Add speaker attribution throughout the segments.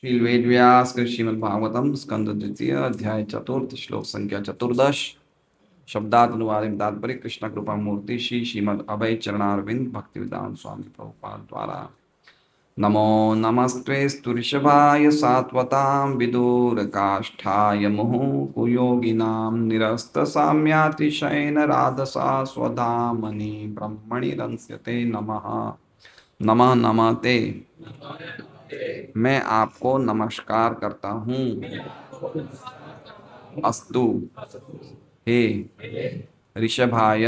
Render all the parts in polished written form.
Speaker 1: श्री वेद व्यास कृत श्रीमद्भागवतम स्कंद द्वितीय अध्याय चतुर्थ श्लोक संख्या चतुर्दश। शब्दानुवाद तात्पर्य कृष्ण कृपा मूर्ति श्री श्रीमद अभय चरणारविंद भक्तिवेदांत स्वामी प्रभुपाद द्वारा। नमो नमस्ते ऋषभाय सात्वतां विदुर काष्ठाय मुहुः योगिनां निरस्त साम्यातिशयन राधसा स्वधामनि ब्रह्मणि रंस्यते नमः। नमः नमते। मैं आपको नमस्कार करता हूँ। अस्तु। हे ऋषभाय,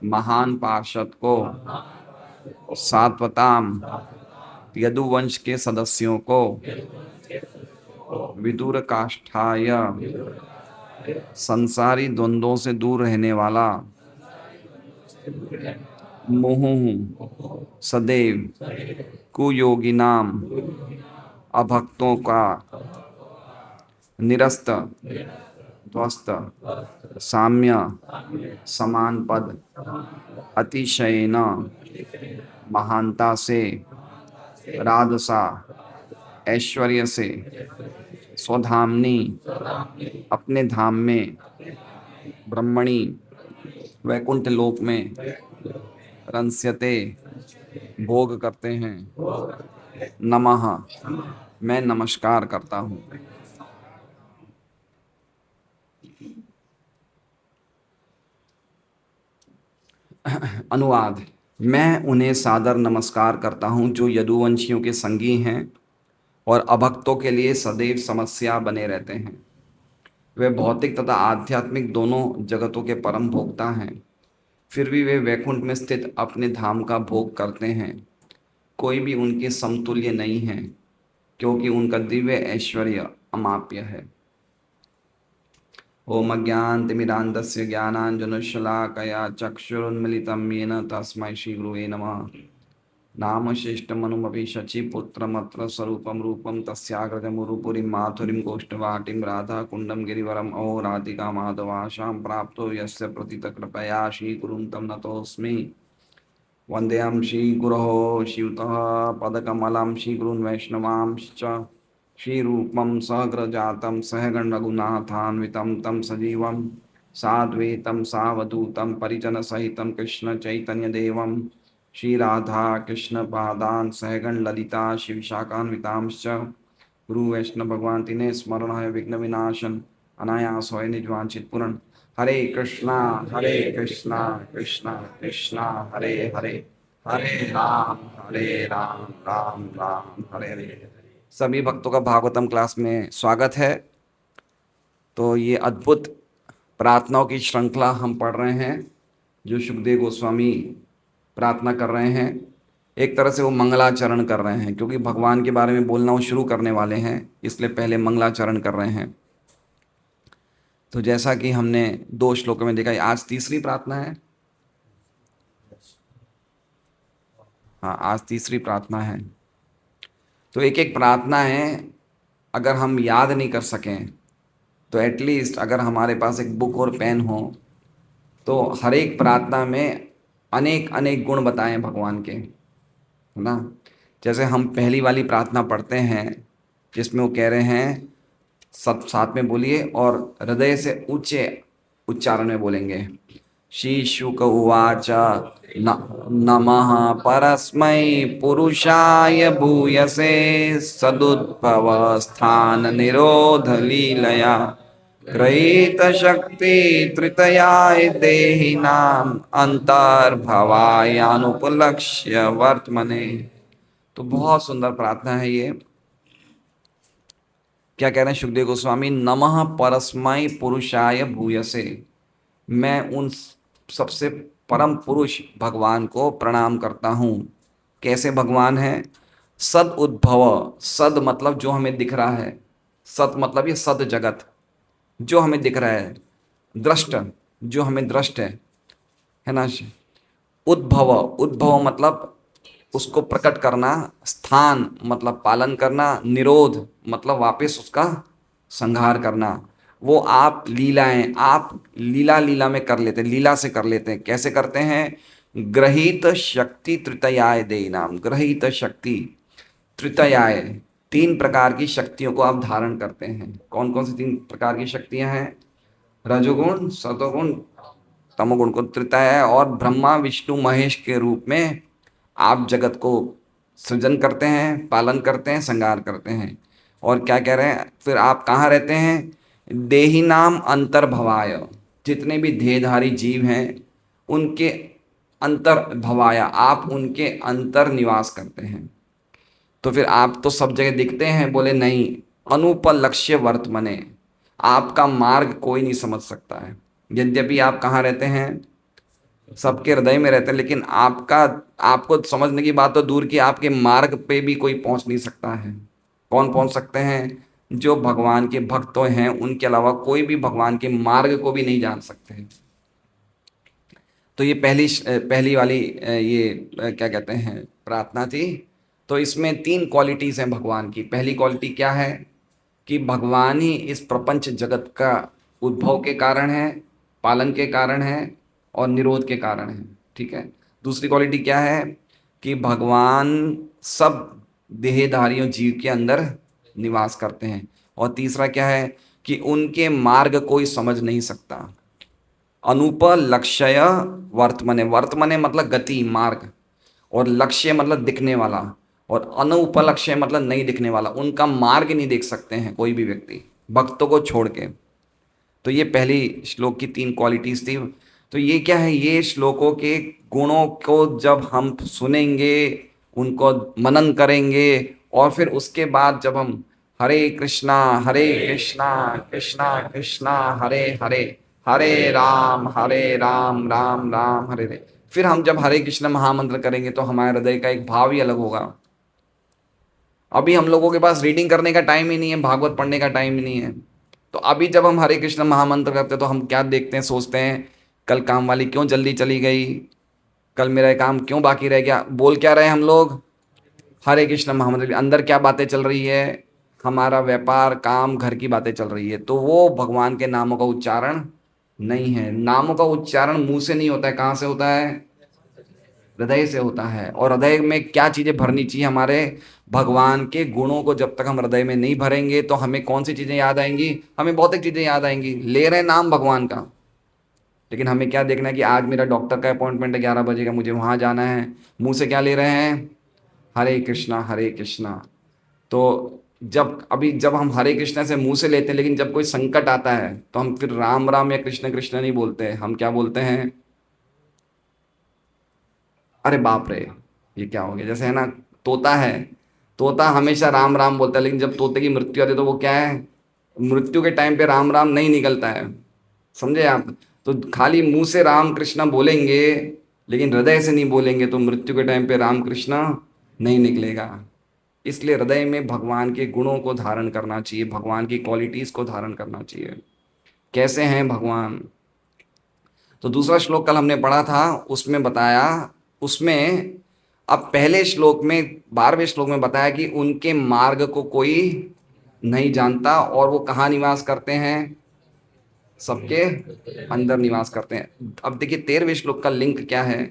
Speaker 1: महान पार्षद को, सात्वताम, यदुवंश के सदस्यों को, विदुर काष्ठाय, संसारी द्वंद्वों से दूर रहने वाला, मुहुः, सदैव, कुयोगिनाम, अभक्तों का, निरस्त, ध्वस्त, साम्य, समान पद, अतिशयन, महानता से, राजसा, ऐश्वर्य से, स्वधामनी, अपने धाम में, ब्रह्मणि, वैकुंठ लोक में, रंस्यते, भोग करते हैं, नमः, मैं नमस्कार करता हूँ। अनुवाद। मैं उन्हें सादर नमस्कार करता हूँ जो यदुवंशियों के संगी हैं और अभक्तों के लिए सदैव समस्या बने रहते हैं। वे भौतिक तथा आध्यात्मिक दोनों जगतों के परम भोक्ता हैं, फिर भी वे वैकुंठ में स्थित अपने धाम का भोग करते हैं। कोई भी उनके समतुल्य नहीं है, क्योंकि उनका दिव्य ऐश्वर्य अमाप्य है। ओम अज्ञानतिमिरान्धस्य ज्ञानाञ्जनशलाकया चक्षुरुन्मिलितं येन तस्मै श्रीगुरुवे नमः। नामशिष्टमनुमपि शचीपुत्रमत्र स्वरूपं रूपं तस्याग्रजमुरुपुरीं माथुरीं गोष्ठवाटीं राधाकुण्डं गिरिवरम् अहो राधिका माधवाशां प्राप्तो यस्य प्रतितकृपया श्रीगुरुं तं नतोऽस्मि। वन्देऽहं श्रीगुरोः शिवतः पदकमलं श्रीगुरून् वैष्णवांश्च श्रीरूपं सहग्रजातं सहगणरघुनाथान्वितं तं सजीवं साद्वैतं सावधूतं परिजनसहितं कृष्णचैतन्यदेवं श्रीराधा कृष्णपादान् सहगण ललिता शिवशाखान्वितांश्च गुरुवैष्णव भगवान तिने स्मरण विघ्न विनाशन अनायास होय निजवांचित पूर्ण। हरे कृष्णा कृष्णा कृष्णा हरे हरे, हरे राम राम राम हरे हरे। सभी भक्तों का भागवतम क्लास में स्वागत है। तो ये अद्भुत प्रार्थनाओं की श्रृंखला हम पढ़ रहे हैं जो सुखदेव गोस्वामी प्रार्थना कर रहे हैं। एक तरह से वो मंगलाचरण कर रहे हैं, क्योंकि भगवान के बारे में बोलना वो शुरू करने वाले हैं, इसलिए पहले मंगलाचरण कर रहे हैं। तो जैसा कि हमने 2 श्लोकों में देखा, आज तीसरी प्रार्थना है। हाँ, आज तीसरी प्रार्थना है। तो एक एक प्रार्थना है, अगर हम याद नहीं कर सकें तो एटलीस्ट अगर हमारे पास एक बुक और पेन हो तो हर एक प्रार्थना में अनेक अनेक गुण बताएं भगवान के, है ना। जैसे हम पहली वाली प्रार्थना पढ़ते हैं जिसमें वो कह रहे हैं, सब साथ में बोलिए और हृदय से ऊंचे उच्चारण में बोलेंगे। श्री शुक उवाच नमः परस्मै पुरुषाय भूयसे सदुद्भव स्थान निरोध लीलया गृहीत शक्ति तृतयाय देहिनाम अंतर्भवायानुपलक्ष्य वर्तमने। तो बहुत सुंदर प्रार्थना है ये। क्या कह रहे हैं सुखदेव गोस्वामी, नमः परस्मै पुरुषाय भूयसे, मैं उन सबसे परम पुरुष भगवान को प्रणाम करता हूँ। कैसे भगवान है? सद उद्भव, सद मतलब जो हमें दिख रहा है, सत मतलब ये सद जगत जो हमें दिख रहा है, दृष्ट जो हमें दृष्ट है ना। उद्भव, उद्भव मतलब उसको प्रकट करना, स्थान मतलब पालन करना, निरोध मतलब वापस उसका संहार करना। वो आप लीलाएं, आप लीला लीला में कर लेते हैं, लीला से कर लेते हैं। कैसे करते हैं? ग्रहीत शक्ति तृतयाय दे नाम, ग्रहीत शक्ति तृतयाय, तीन प्रकार की शक्तियों को आप धारण करते हैं। कौन कौन सी तीन प्रकार की शक्तियां हैं? रजोगुण, सतोगुण, तमोगुण को त्रिताय है, और ब्रह्मा विष्णु महेश के रूप में आप जगत को सृजन करते हैं, पालन करते हैं, संहार करते हैं। और क्या कह रहे हैं फिर? आप कहाँ रहते हैं? देही नाम अंतर्भवाय, जितने भी देहधारी जीव हैं उनके अंतर्भवाया, आप उनके अंतर निवास करते हैं। तो फिर आप तो सब जगह दिखते हैं? बोले नहीं, अनुपलक्ष्य वर्तमने, आपका मार्ग कोई नहीं समझ सकता है। यद्यपि आप कहाँ रहते हैं? सबके हृदय में रहते हैं, लेकिन आपको समझने की बात तो दूर की, आपके मार्ग पे भी कोई पहुंच नहीं सकता है। कौन पहुंच सकते हैं? जो भगवान के भक्त हैं, उनके अलावा कोई भी भगवान के मार्ग को भी नहीं जान सकते हैं। तो ये पहली वाली क्या कहते हैं, प्रार्थना थी। तो इसमें तीन क्वालिटीज हैं भगवान की। पहली क्वालिटी क्या है? कि भगवान ही इस प्रपंच जगत का उद्भव के कारण है, पालन के कारण है और निरोध के कारण है। ठीक है। दूसरी क्वालिटी क्या है? कि भगवान सब देहधारियों जीव के अंदर निवास करते हैं। और तीसरा क्या है? कि उनके मार्ग कोई समझ नहीं सकता। अनुपलक्ष्य वर्तमने, वर्तमने मतलब गति, मार्ग, और लक्ष्य मतलब दिखने वाला, और अनुपलक्ष्य मतलब नहीं दिखने वाला। उनका मार्ग नहीं देख सकते हैं कोई भी व्यक्ति, भक्तों को छोड़ के। तो ये पहली श्लोक की तीन क्वालिटीज थी। तो ये क्या है? ये श्लोकों के गुणों को जब हम सुनेंगे, उनको मनन करेंगे, और फिर उसके बाद जब हम हरे कृष्णा कृष्णा कृष्णा हरे हरे, हरे राम राम राम हरे हरे, फिर हम जब हरे कृष्ण महामंत्र करेंगे तो हमारे हृदय का एक भाव ही अलग होगा। अभी हम लोगों के पास रीडिंग करने का टाइम ही नहीं है, भागवत पढ़ने का टाइम ही नहीं है। तो अभी जब हम हरे कृष्ण महामंत्र करते हैं तो हम क्या देखते हैं, सोचते हैं कल काम वाली क्यों जल्दी चली गई, कल मेरा काम क्यों बाकी रह गया। बोल क्या रहे हैं हम लोग? हरे कृष्ण महामंत्र। अंदर क्या बातें चल रही है? हमारा व्यापार, काम, घर की बातें चल रही है। तो वो भगवान के नामों का उच्चारण नहीं है। नामों का उच्चारण मुंह से नहीं होता है। कहाँ से होता है? हृदय से होता है। और हृदय में क्या चीजें भरनी चाहिए? हमारे भगवान के गुणों को जब तक हम हृदय में नहीं भरेंगे तो हमें कौन सी चीजें याद आएंगी? हमें भौतिक चीजें याद आएंगी। ले रहे हैं नाम भगवान का, लेकिन हमें क्या देखना है कि आज मेरा डॉक्टर का अपॉइंटमेंट है 11 बजे का, मुझे वहां जाना है। मुंह से क्या ले रहे हैं? हरे कृष्णा हरे कृष्णा। तो जब हम हरे कृष्णा से मुंह से लेते हैं, लेकिन जब कोई संकट आता है तो हम फिर राम राम या कृष्ण कृष्ण नहीं बोलते हैं। हम क्या बोलते हैं? अरे बाप रे, ये क्या हो गया। जैसे है ना, तोता है, तोता हमेशा राम राम बोलता है, लेकिन जब तोते की मृत्यु आती है तो वो क्या है? मृत्यु के टाइम पे राम राम नहीं निकलता है। समझे आप? तो खाली मुंह से राम कृष्णा बोलेंगे, लेकिन हृदय से नहीं बोलेंगे तो मृत्यु के टाइम पे राम कृष्णा नहीं निकलेगा। इसलिए हृदय में भगवान के गुणों को धारण करना चाहिए, भगवान की क्वालिटीज को धारण करना चाहिए। कैसे हैं भगवान? तो दूसरा श्लोक कल हमने पढ़ा था, उसमें बताया, उसमें अब पहले श्लोक में 12वें श्लोक में बताया कि उनके मार्ग को कोई नहीं जानता, और वो कहाँ निवास करते हैं? सबके अंदर निवास करते हैं। अब देखिए 13वें श्लोक का लिंक क्या है।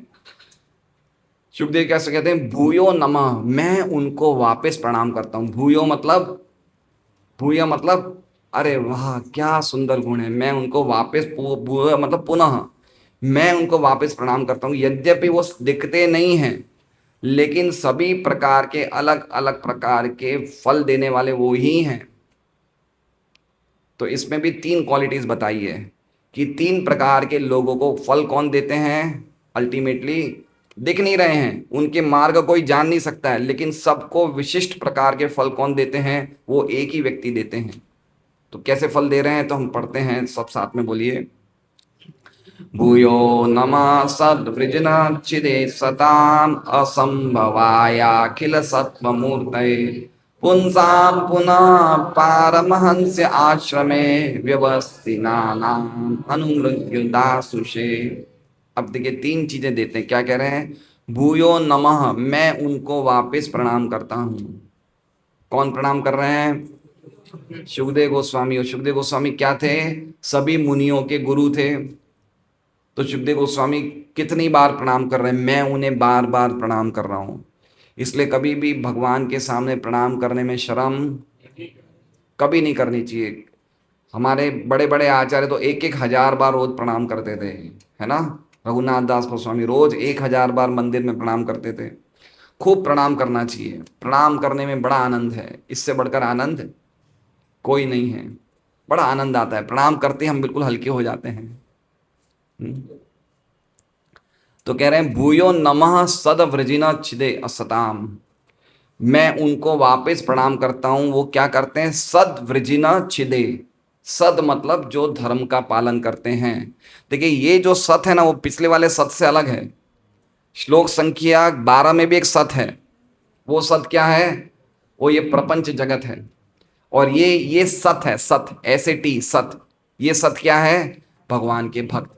Speaker 1: सुखदेव कैसे कहते हैं? भूयो नमः, मैं उनको वापस प्रणाम करता हूँ। भूयो मतलब, भूय मतलब अरे वाह क्या सुंदर गुण है, मैं उनको वापस, भूय मतलब पुनः, मैं उनको वापस प्रणाम करता हूँ। यद्यपि वो दिखते नहीं हैं, लेकिन सभी प्रकार के अलग अलग प्रकार के फल देने वाले वो ही हैं। तो इसमें भी तीन क्वालिटीज बताई है कि तीन प्रकार के लोगों को फल कौन देते हैं। अल्टीमेटली दिख नहीं रहे हैं, उनके मार्ग कोई जान नहीं सकता है, लेकिन सबको विशिष्ट प्रकार के फल कौन देते हैं? वो एक ही व्यक्ति देते हैं। तो कैसे फल दे रहे हैं? तो हम पढ़ते हैं सब साथ में, बोलिए। भूयो नमः सद्वृजनच्चिदे सताम् असंभवायाखिल सत्त्वमूर्तये पुंसां पुनः पारमहंस्य आश्रमे व्यवस्थितानाम् अनुमृत्युदासुषे। अब देखिए तीन चीजें देते हैं। क्या कह रहे हैं? भूयो नमः, मैं उनको वापस प्रणाम करता हूँ। कौन प्रणाम कर रहे हैं? सुखदेव गोस्वामी। और सुखदेव गोस्वामी क्या थे? सभी मुनियों के गुरु थे। तो सुखदेव गोस्वामी कितनी बार प्रणाम कर रहे हैं? मैं उन्हें बार बार प्रणाम कर रहा हूं। इसलिए कभी भी भगवान के सामने प्रणाम करने में शर्म कभी नहीं करनी चाहिए। हमारे बड़े बड़े आचार्य तो 1,000 बार रोज प्रणाम करते थे, है ना। रघुनाथ दास गोस्वामी रोज 1,000 बार मंदिर में प्रणाम करते थे। खूब प्रणाम करना चाहिए, प्रणाम करने में बड़ा आनंद है, इससे बढ़कर आनंद कोई नहीं है। बड़ा आनंद आता है प्रणाम करते ही, हम बिल्कुल हल्के हो जाते हैं। हम्म। तो कह रहे हैं भूयो नमः सद व्रजिना छिदे असताम। मैं उनको वापस प्रणाम करता हूं, वो क्या करते हैं, सद व्रजिना छिदे। सद मतलब जो धर्म का पालन करते हैं। देखिए ये जो सत है ना, वो पिछले वाले सत से अलग है। श्लोक संख्या 12 में भी एक सत है। वो सत क्या है, वो ये प्रपंच जगत है। और ये सत है, सत ऐसे टी सत। ये सत क्या है, भगवान के भक्त,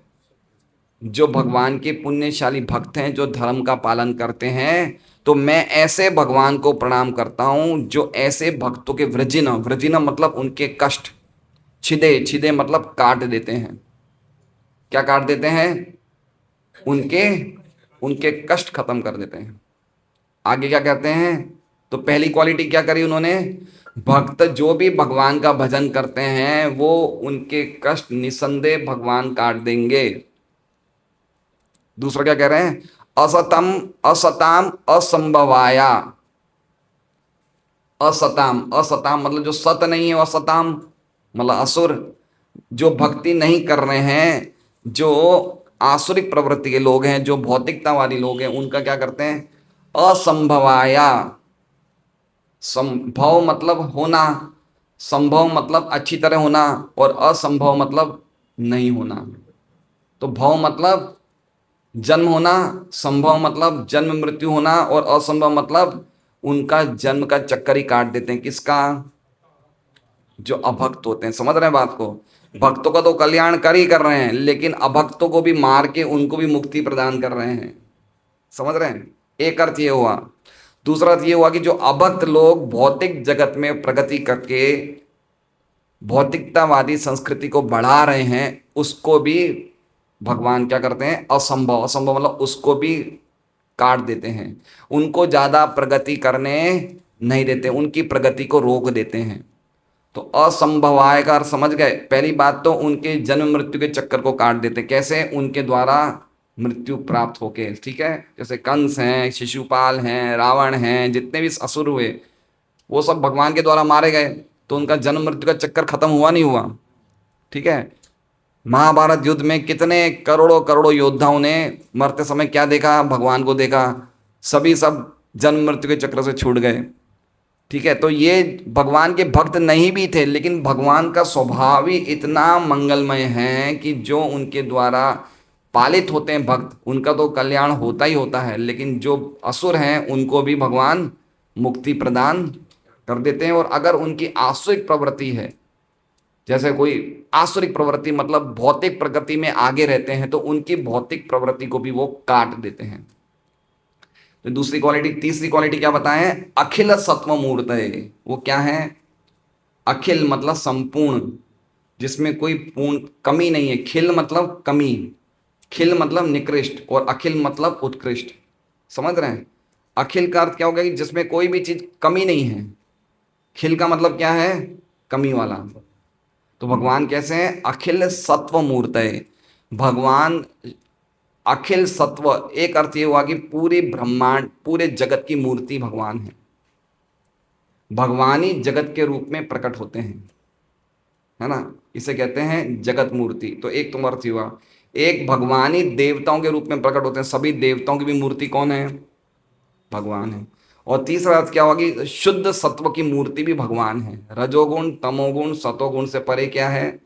Speaker 1: जो भगवान के पुण्यशाली भक्त हैं, जो धर्म का पालन करते हैं। तो मैं ऐसे भगवान को प्रणाम करता हूं जो ऐसे भक्तों के वृजिना, वृजिना मतलब उनके कष्ट, छिदे, छिदे मतलब काट देते हैं। क्या काट देते हैं, उनके उनके कष्ट खत्म कर देते हैं। आगे क्या कहते हैं, तो पहली क्वालिटी क्या करी उन्होंने, भक्त जो भी भगवान का भजन करते हैं वो उनके कष्ट निसंदेह भगवान काट देंगे। दूसरा क्या कह रहे हैं, असतम असताम असंभवाया। असताम, असताम मतलब जो सत नहीं है, वो असताम मतलब असुर, जो भक्ति नहीं कर रहे हैं, जो आसुरिक प्रवृत्ति के लोग हैं, जो भौतिकतावादी लोग हैं, उनका क्या करते हैं, असंभवाया। संभव मतलब होना, संभव मतलब अच्छी तरह होना, और असंभव मतलब नहीं होना। तो भव मतलब जन्म होना, संभव मतलब जन्म मृत्यु होना, और असंभव मतलब उनका जन्म का चक्कर ही काट देते हैं। किसका, जो अभक्त होते हैं। समझ रहे हैं बात को, भक्तों का तो कल्याण कर ही कर रहे हैं, लेकिन अभक्तों को भी मार के उनको भी मुक्ति प्रदान कर रहे हैं। समझ रहे हैं, एक अर्थ ये हुआ। दूसरा अर्थ ये हुआ कि जो अभक्त लोग भौतिक जगत में प्रगति करके भौतिकतावादी संस्कृति को बढ़ा रहे हैं, उसको भी भगवान क्या करते हैं, असंभव, असंभव मतलब उसको भी काट देते हैं। उनको ज्यादा प्रगति करने नहीं देते, उनकी प्रगति को रोक देते हैं। तो असंभवाय का अर्थ समझ गए। पहली बात तो उनके जन्म मृत्यु के चक्कर को काट देते, कैसे, उनके द्वारा मृत्यु प्राप्त होके, ठीक है। जैसे कंस हैं, शिशुपाल हैं, रावण हैं, जितने भी असुर हुए वो सब भगवान के द्वारा मारे गए, तो उनका जन्म मृत्यु का चक्कर खत्म हुआ नहीं हुआ, ठीक है। महाभारत युद्ध में कितने करोड़ों करोड़ों योद्धाओं ने मरते समय क्या देखा, भगवान को देखा, सभी सब जन्म मृत्यु के चक्र से छूट गए, ठीक है। तो ये भगवान के भक्त नहीं भी थे, लेकिन भगवान का स्वभाव ही इतना मंगलमय है कि जो उनके द्वारा पालित होते हैं भक्त, उनका तो कल्याण होता ही होता है, लेकिन जो असुर हैं उनको भी भगवान मुक्ति प्रदान कर देते हैं। और अगर उनकी आसुरिक प्रवृत्ति है, जैसे कोई आसुरिक प्रवृत्ति मतलब भौतिक प्रगति में आगे रहते हैं, तो उनकी भौतिक प्रवृत्ति को भी वो काट देते हैं। तो दूसरी क्वालिटी, तीसरी क्वालिटी क्या बताएं, अखिल सत्व मूर्त है। वो क्या है, अखिल मतलब संपूर्ण, जिसमें कोई पूर्ण कमी नहीं है। खिल मतलब कमी, खिल मतलब निकृष्ट, और अखिल मतलब उत्कृष्ट। समझ रहे हैं, अखिल का अर्थ क्या होगा कि जिसमें कोई भी चीज कमी नहीं है। खिल का मतलब क्या है, कमी वाला। तो भगवान कैसे हैं, अखिल सत्व मूर्त है। भगवान अखिल सत्व, एक अर्थ ये हुआ कि पूरे ब्रह्मांड, पूरे जगत की मूर्ति भगवान है। भगवान ही जगत के रूप में प्रकट होते हैं, है ना। इसे कहते हैं जगत मूर्ति। तो एक तुम अर्थ हुआ, एक भगवान ही देवताओं के रूप में प्रकट होते हैं। सभी देवताओं की भी मूर्ति कौन है, भगवान है। और तीसरा अर्थ क्या होगा कि शुद्ध सत्व की मूर्ति भी भगवान है। रजोगुण तमोगुण सतोगुण से परे क्या है,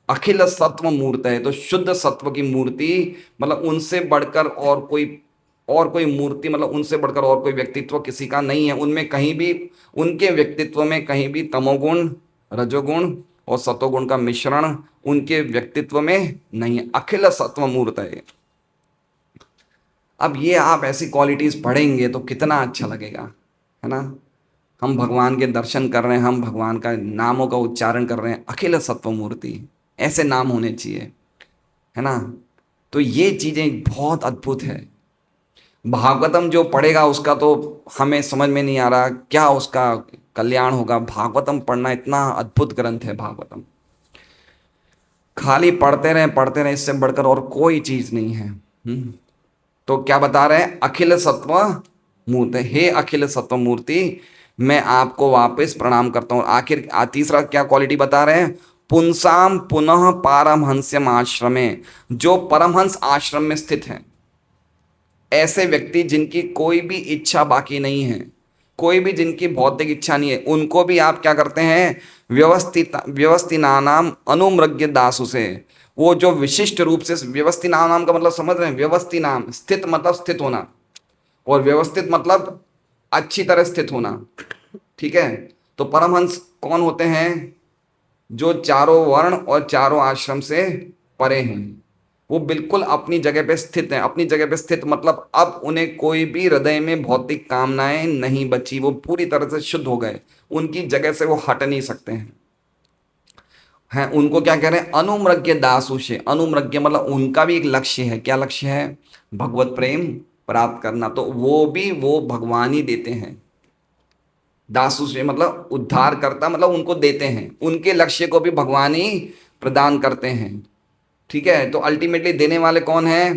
Speaker 1: अखिल सत्व मूर्त है। तो शुद्ध सत्व की मूर्ति मतलब उनसे बढ़कर और कोई मूर्ति मतलब उनसे बढ़कर और कोई व्यक्तित्व किसी का नहीं है। उनमें कहीं भी, उनके व्यक्तित्व में कहीं भी तमोगुण, रजोगुण और सतोगुण का मिश्रण उनके व्यक्तित्व में नहीं है। अखिल सत्व मूर्त है। अब ये आप ऐसी क्वालिटीज पढ़ेंगे तो कितना अच्छा लगेगा, है ना। हम भगवान के दर्शन कर रहे हैं, हम भगवान का नामों का उच्चारण कर रहे हैं, अखिल सत्व मूर्ति, ऐसे नाम होने चाहिए, है ना। तो ये चीजें बहुत अद्भुत है। भागवतम जो पढ़ेगा उसका तो हमें समझ में नहीं आ रहा क्या उसका कल्याण होगा। भागवतम पढ़ना इतना अद्भुत ग्रंथ है भागवतम, खाली पढ़ते रहे, इससे बढ़कर और कोई चीज नहीं है। तो क्या बता रहे हैं, अखिल सत्व मूर्ति, हे अखिल सत्व मूर्ति, मैं आपको वापस प्रणाम करता हूं। आखिर तीसरा क्या क्वालिटी बता रहे हैं, पुंसाम पुनः पारमहंस्यम आश्रमे, जो परमहंस आश्रम में स्थित है, ऐसे व्यक्ति जिनकी कोई भी इच्छा बाकी नहीं है, कोई भी जिनकी भौतिक इच्छा नहीं है, उनको भी आप क्या करते हैं, व्यवस्थिनानाम अनुमृग्य दासु से, वो जो विशिष्ट रूप से, व्यवस्थिनानाम का मतलब समझ रहे हैं, व्यवस्थिनाम स्थित मतलब स्थित होना, और व्यवस्थित मतलब अच्छी तरह स्थित होना, ठीक है। तो परमहंस कौन होते हैं, जो चारों वर्ण और चारों आश्रम से परे हैं, वो बिल्कुल अपनी जगह पे स्थित हैं। अपनी जगह पे स्थित मतलब अब उन्हें कोई भी हृदय में भौतिक कामनाएं नहीं बची, वो पूरी तरह से शुद्ध हो गए, उनकी जगह से वो हट नहीं सकते हैं। उनको क्या कह रहे हैं, अनुमृग्य दासुषे। अनुमृग्य मतलब उनका भी एक लक्ष्य है, क्या लक्ष्य है, भगवत प्रेम प्राप्त करना, तो वो भी वो भगवान ही देते हैं। दासुषे मतलब उद्धार करता, मतलब उनको देते हैं, उनके लक्ष्य को भी भगवान ही प्रदान करते हैं, ठीक है। तो अल्टीमेटली देने वाले कौन है,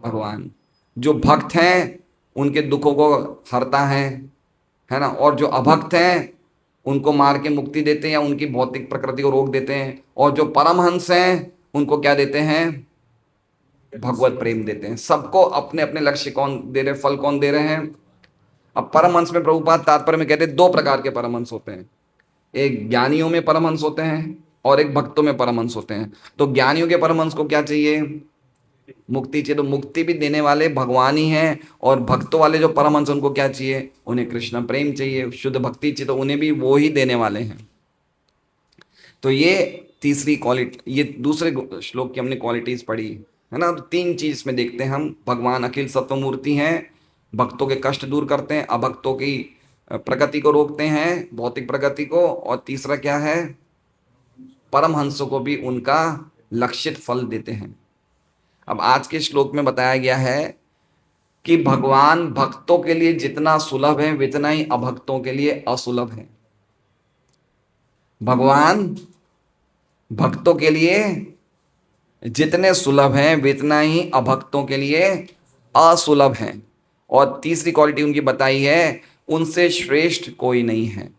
Speaker 1: भगवान। जो भक्त हैं उनके दुखों को हरता है ना, और जो अभक्त हैं उनको मार के मुक्ति देते हैं या उनकी भौतिक प्रकृति को रोक देते हैं, और जो परमहंस हैं उनको क्या देते हैं, भगवत प्रेम देते हैं। सबको अपने अपने लक्ष्य कौन दे रहे, फल कौन दे रहे हैं। अब परमहंस में प्रभुपाद तात्पर्य में कहते हैं दो प्रकार के परमहंस होते हैं, एक ज्ञानियों में परमहंस होते हैं और एक भक्तों में परमहंस होते हैं। तो ज्ञानियों के परमहंस को क्या चाहिए, मुक्ति चाहिए, तो मुक्ति भी देने वाले भगवान ही हैं। और भक्तों वाले जो परमहंस उनको क्या चाहिए, उन्हें कृष्ण प्रेम चाहिए, शुद्ध भक्ति चाहिए, तो उन्हें भी वो ही देने वाले हैं। तो ये तीसरी क्वालिटी, ये दूसरे श्लोक की हमने क्वालिटीज पढ़ी है ना। तो तीन चीज में देखते हैं हम, भगवान अखिल सत्व मूर्ति हैं, भक्तों के कष्ट दूर करते हैं, अभक्तों की प्रगति को रोकते हैं, भौतिक प्रगति को, और तीसरा क्या है, परमहंसों को भी उनका लक्षित फल देते हैं। अब आज के श्लोक में बताया गया है कि भगवान भक्तों के लिए जितना सुलभ है उतना ही अभक्तों के लिए असुलभ है। भगवान भक्तों के लिए जितने सुलभ हैं उतना ही अभक्तों के लिए असुलभ हैं। और तीसरी क्वालिटी उनकी बताई है, उनसे श्रेष्ठ कोई नहीं है,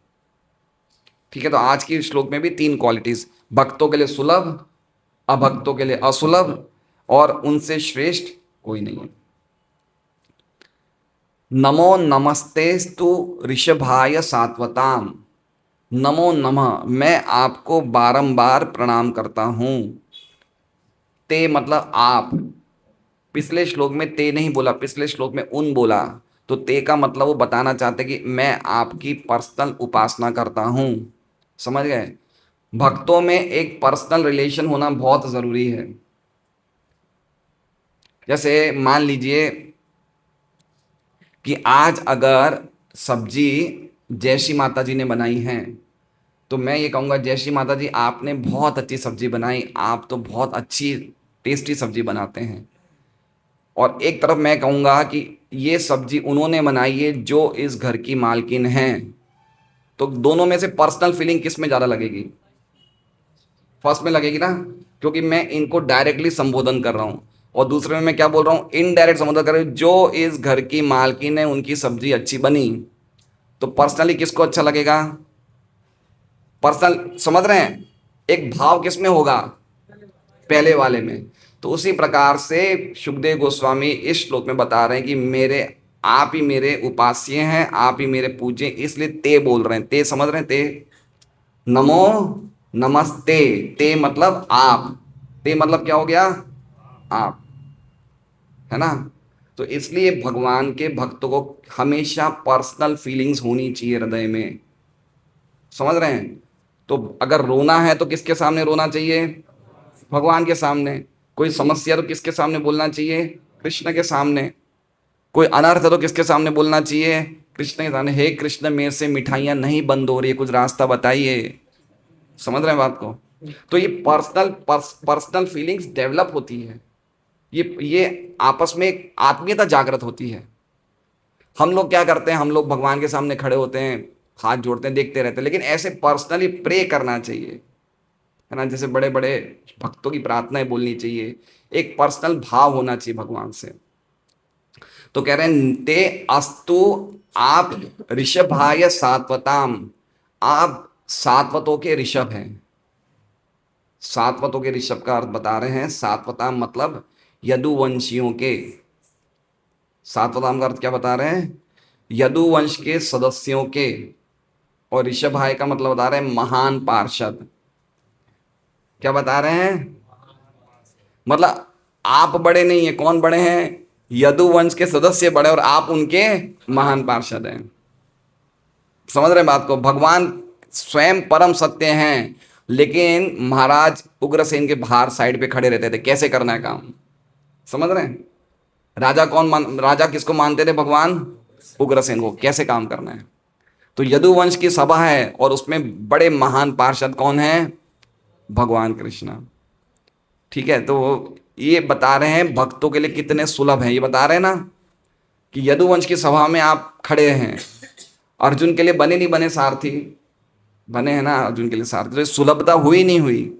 Speaker 1: ठीक है। तो आज की श्लोक में भी तीन क्वालिटीज, भक्तों के लिए सुलभ, अभक्तों के लिए असुलभ, और उनसे श्रेष्ठ कोई नहीं है। नमो नमस्तेस्तु ऋषभाय सात्वताम, नमो नमः, मैं आपको बारंबार प्रणाम करता हूं। ते मतलब आप, पिछले श्लोक में ते नहीं बोला, पिछले श्लोक में उन बोला, तो ते का मतलब वो बताना चाहते कि मैं आपकी पर्सनल उपासना करता हूं, समझ गए। भक्तों में एक पर्सनल रिलेशन होना बहुत जरूरी है। जैसे मान लीजिए कि आज अगर सब्जी जैसी माता जी ने बनाई है, तो मैं ये कहूँगा जैसी माता जी आपने बहुत अच्छी सब्जी बनाई, आप तो बहुत अच्छी टेस्टी सब्जी बनाते हैं। और एक तरफ मैं कहूँगा कि ये सब्जी उन्होंने बनाई है जो इस घर की मालकिन हैं, तो दोनों में से पर्सनल फीलिंग किस में ज़्यादा लगेगी, फर्स्ट में लगेगी ना, क्योंकि मैं इनको डायरेक्टली संबोधन कर रहा हूँ। और दूसरे में मैं क्या बोल रहा हूँ, इनडायरेक्ट संबोधन कर रहा हूँ, जो इस घर की मालकिन है उनकी सब्जी अच्छी बनी, तो पर्सनली किसको अच्छा लगेगा, पर्सनल, समझ रहे हैं, एक भाव किस में होगा, पहले वाले में। तो उसी प्रकार से सुखदेव गोस्वामी इस श्लोक में बता रहे हैं कि मेरे, आप ही मेरे उपास्य हैं, आप ही मेरे पूज्य, इसलिए ते बोल रहे हैं, ते समझ रहे हैं, ते नमो नमस्ते, ते मतलब आप, ते मतलब क्या हो गया, आप, है ना। तो इसलिए भगवान के भक्तों को हमेशा पर्सनल फीलिंग्स होनी चाहिए हृदय में, समझ रहे हैं। तो अगर रोना है तो किसके सामने रोना चाहिए, भगवान के सामने। कोई समस्या तो किसके सामने बोलना चाहिए, कृष्ण के सामने। कोई अनर्थ है तो किसके सामने बोलना चाहिए, कृष्ण के सामने। हे कृष्ण, मेरे से मिठाइयाँ नहीं बंद हो रही है, कुछ रास्ता बताइए, समझ रहे हैं बात को। तो ये पर्सनल फीलिंग्स डेवलप होती है, ये आपस में एक आत्मीयता जागृत होती है। हम लोग क्या करते हैं, हम लोग भगवान के सामने खड़े होते हैं, हाथ जोड़ते हैं, देखते रहते हैं, लेकिन ऐसे पर्सनली प्रे करना चाहिए, है ना। जैसे बड़े बड़े भक्तों की प्रार्थनाएं बोलनी चाहिए, एक पर्सनल भाव होना चाहिए भगवान से। तो कह रहे हैं ते अस्तु आप ऋषभाय सात्वताम, आप सात्वतों के ऋषभ हैं। सात्वतों के ऋषभ का अर्थ बता रहे हैं, सात्वताम मतलब यदुवंशियों के। सात्वताम का अर्थ क्या बता रहे हैं, यदुवंश के सदस्यों के। और ऋषभाय का मतलब बता रहे हैं महान पार्षद। क्या बता रहे हैं, मतलब आप बड़े नहीं है, कौन बड़े हैं, यदुवंश के सदस्य बड़े, और आप उनके महान पार्षद हैं। समझ रहे हैं बात को, भगवान स्वयं परम सत्य हैं, लेकिन महाराज उग्रसेन के बाहर साइड पे खड़े रहते थे, कैसे करना है काम। समझ रहे हैं, राजा किसको मानते थे, भगवान उग्रसेन को, कैसे काम करना है। तो यदुवंश की सभा है और उसमें बड़े महान पार्षद कौन है, भगवान कृष्ण। ठीक है, तो ये बता रहे हैं भक्तों के लिए कितने सुलभ हैं, ये बता रहे हैं ना कि यदुवंश की सभा में आप खड़े हैं। अर्जुन के लिए बने नहीं बने सारथी, बने हैं ना अर्जुन के लिए सारथी, तो ये सुलभता हुई नहीं हुई।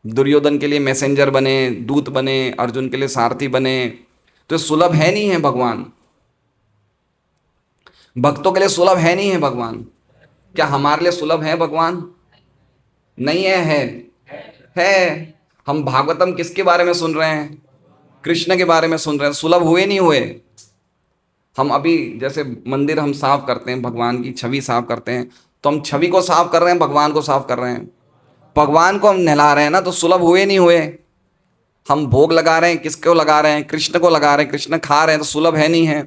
Speaker 1: दुर्योधन के लिए मैसेंजर बने, दूत बने, अर्जुन के लिए सारथी बने, तो ये सुलभ है नहीं है भगवान। भक्तों के लिए सुलभ है नहीं है भगवान। क्या हमारे लिए सुलभ है भगवान, नहीं है, है। हम भागवतम किसके बारे में सुन रहे हैं, कृष्ण के बारे में सुन रहे हैं, सुलभ हुए नहीं हुए। हम अभी जैसे मंदिर हम साफ करते हैं, भगवान की छवि साफ करते हैं, तो हम छवि को साफ कर रहे हैं, भगवान को साफ कर रहे हैं। भगवान को हम नहला रहे हैं ना, तो सुलभ हुए नहीं हुए। हम भोग लगा रहे हैं, किसको लगा रहे हैं, कृष्ण को लगा रहे हैं, कृष्ण खा रहे हैं, तो सुलभ है नहीं है।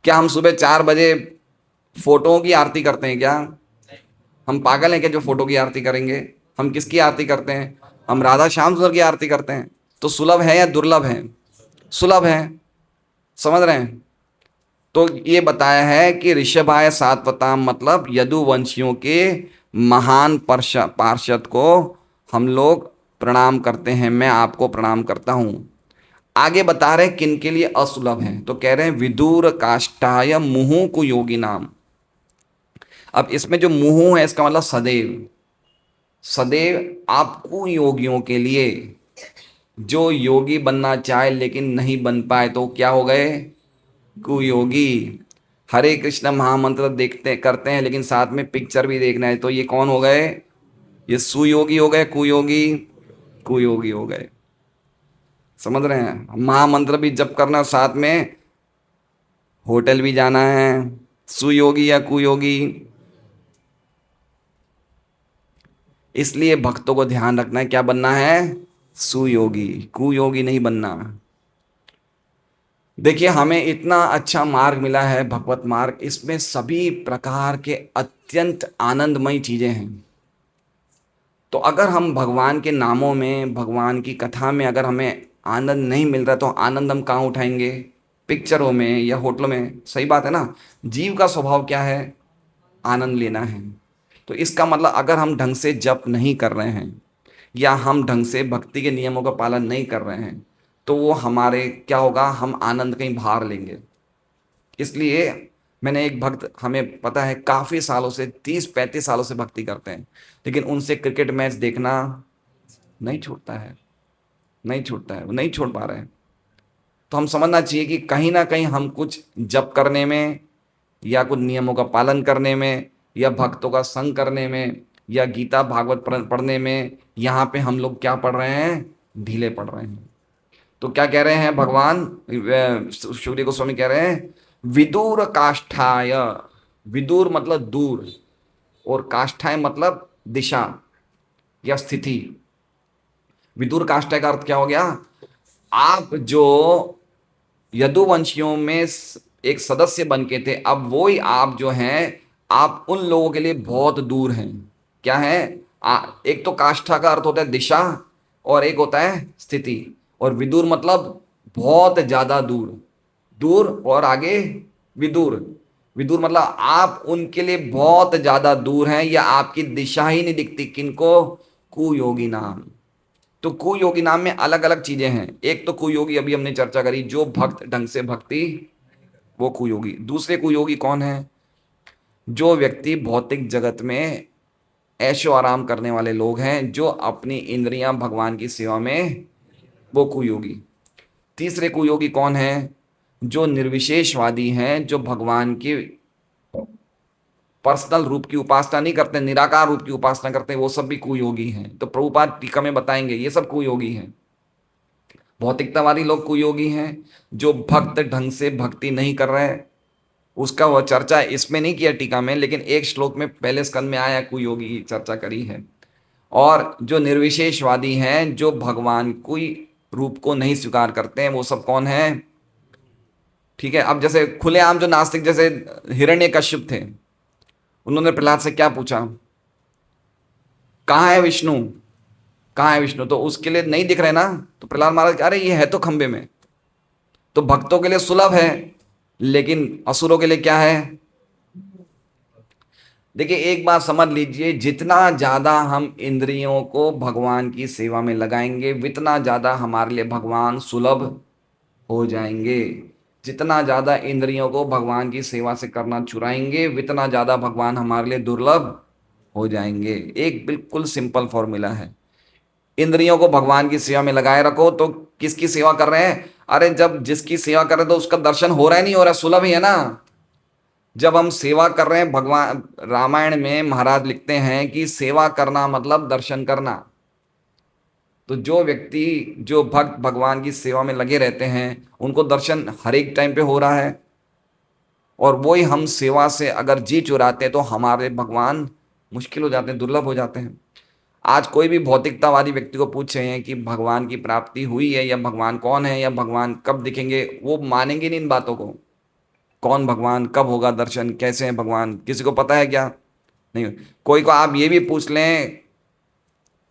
Speaker 1: क्या हम सुबह 4 बजे फोटोओं की आरती करते हैं क्या, हम पागल हैं क्या जो फोटो की आरती करेंगे। हम किसकी आरती करते हैं, हम राधा श्याम सुंदर की आरती करते हैं। तो सुलभ है या दुर्लभ है, सुलभ है। समझ रहे हैं, तो ये बताया है कि ऋषभाय सात्वताम मतलब यदुवंशियों के महान पार्षद को हम लोग प्रणाम करते हैं, मैं आपको प्रणाम करता हूं। आगे बता रहे हैं किन के लिए असुलभ है, तो कह रहे हैं विदुर काष्ठाय मुहु कुयोगी नाम। अब इसमें जो मुहु है इसका मतलब सदैव, सदैव आप कुयोगियों के लिए, जो योगी बनना चाहे लेकिन नहीं बन पाए तो क्या हो गए, कुयोगी। हरे कृष्ण महामंत्र देखते करते हैं लेकिन साथ में पिक्चर भी देखना है, तो ये कौन हो गए, ये सुयोगी हो गए, कुयोगी, कुयोगी हो गए। समझ रहे हैं, महामंत्र भी जप करना, साथ में होटल भी जाना है, सुयोगी या कुयोगी। इसलिए भक्तों को ध्यान रखना है, क्या बनना है, सुयोगी, कुयोगी नहीं बनना। देखिए हमें इतना अच्छा मार्ग मिला है, भगवत मार्ग, इसमें सभी प्रकार के अत्यंत आनंदमयी चीजें हैं। तो अगर हम भगवान के नामों में, भगवान की कथा में अगर हमें आनंद नहीं मिल रहा, तो आनंद हम कहाँ उठाएंगे, पिक्चरों में या होटलों में। सही बात है ना, जीव का स्वभाव क्या है, आनंद लेना है। तो इसका मतलब अगर हम ढंग से जप नहीं कर रहे हैं या हम ढंग से भक्ति के नियमों का पालन नहीं कर रहे हैं, तो वो हमारे क्या होगा, हम आनंद कहीं बाहर लेंगे। इसलिए मैंने एक भक्त, हमें पता है काफ़ी सालों से, 30-35 सालों से भक्ति करते हैं, लेकिन उनसे क्रिकेट मैच देखना नहीं छूटता है, नहीं छूटता है, वो नहीं छोड़ पा रहे हैं। तो हम समझना चाहिए कि कहीं ना कहीं हम कुछ जप करने में या कुछ नियमों का पालन करने में या भक्तों का संग करने में या गीता भागवत पढ़ने में, यहाँ पे हम लोग क्या पढ़ रहे हैं, ढीले पढ़ रहे हैं। तो क्या कह रहे हैं भगवान, शुक्रिया गोस्वामी कह रहे हैं विदुर काष्ठाय। विदुर मतलब दूर, और काष्ठाय मतलब दिशा या स्थिति। विदुर काष्ठाय का अर्थ क्या हो गया, आप जो यदुवंशियों में एक सदस्य बन के थे, अब वो ही आप जो हैं, आप उन लोगों के लिए बहुत दूर हैं। क्या है, एक तो काष्ठा का अर्थ होता है दिशा, और एक होता है स्थिति। और विदूर मतलब बहुत ज्यादा दूर, दूर और आगे विदूर। विदूर मतलब आप उनके लिए बहुत ज्यादा दूर हैं, या आपकी दिशा ही नहीं दिखती। किनको, कुयोगी नाम। तो कुयोगी नाम में अलग अलग चीजें हैं। एक तो कुयोगी अभी हमने चर्चा करी, जो भक्त ढंग से भक्ति वो कुयोगी। दूसरे कुयोगी कौन है? जो व्यक्ति भौतिक जगत में ऐशो आराम करने वाले लोग हैं, जो अपनी इंद्रियां भगवान की सेवा में, वो कुयोगी। तीसरे कुयोगी कौन है? जो निर्विशेषवादी हैं, जो भगवान की पर्सनल रूप की उपासना नहीं करते, निराकार रूप की उपासना करते हैं, वो सब भी कुयोगी हैं। तो प्रभुपाद टीका में बताएंगे ये सब कुयोगी हैं। भौतिकतावादी लोग कुयोगी हैं, जो भक्त ढंग से भक्ति नहीं कर रहे हैं, उसका वह चर्चा इसमें नहीं किया टीका में, लेकिन एक श्लोक में पहले स्कंद में आया, कुयोगी की चर्चा करी है। और जो निर्विशेषवादी हैं, जो भगवान कोई रूप को नहीं स्वीकार करते हैं, वो सब कौन है? ठीक है। अब जैसे खुलेआम जो नास्तिक, जैसे हिरण्यकश्यप थे, उन्होंने प्रहलाद से क्या पूछा? कहाँ है विष्णु, कहाँ है विष्णु? तो उसके लिए नहीं दिख रहे ना, तो प्रहलाद महाराज अरे ये है तो खंबे में। तो भक्तों के लिए सुलभ है, लेकिन असुरों के लिए क्या है? देखिए एक बात समझ लीजिए, जितना ज्यादा हम इंद्रियों को भगवान की सेवा में लगाएंगे, उतना ज्यादा हमारे लिए भगवान सुलभ हो जाएंगे। जितना ज्यादा इंद्रियों को भगवान की सेवा से करना चुराएंगे, उतना ज्यादा भगवान हमारे लिए दुर्लभ हो जाएंगे। एक बिल्कुल सिंपल फॉर्मूला है। इंद्रियों को भगवान की सेवा में लगाए रखो, तो किसकी सेवा कर रहे हैं? अरे जब जिसकी सेवा कर रहे हैं तो उसका दर्शन हो रहा है, नहीं हो रहा, सुलभ ही है ना। जब हम सेवा कर रहे हैं, भगवान रामायण में महाराज लिखते हैं कि सेवा करना मतलब दर्शन करना। तो जो व्यक्ति, जो भक्त भगवान की सेवा में लगे रहते हैं, उनको दर्शन हर एक टाइम पे हो रहा है। और वही हम सेवा से अगर जी चुराते हैं, तो हमारे भगवान मुश्किल हो जाते हैं, दुर्लभ हो जाते हैं। आज कोई भी भौतिकतावादी व्यक्ति को पूछे हैं कि भगवान की प्राप्ति हुई है, या भगवान कौन है, या भगवान कब दिखेंगे, वो मानेंगे नहीं इन बातों को। कौन भगवान, कब होगा दर्शन, कैसे है भगवान, किसी को पता है क्या? नहीं। कोई को आप ये भी पूछ लें,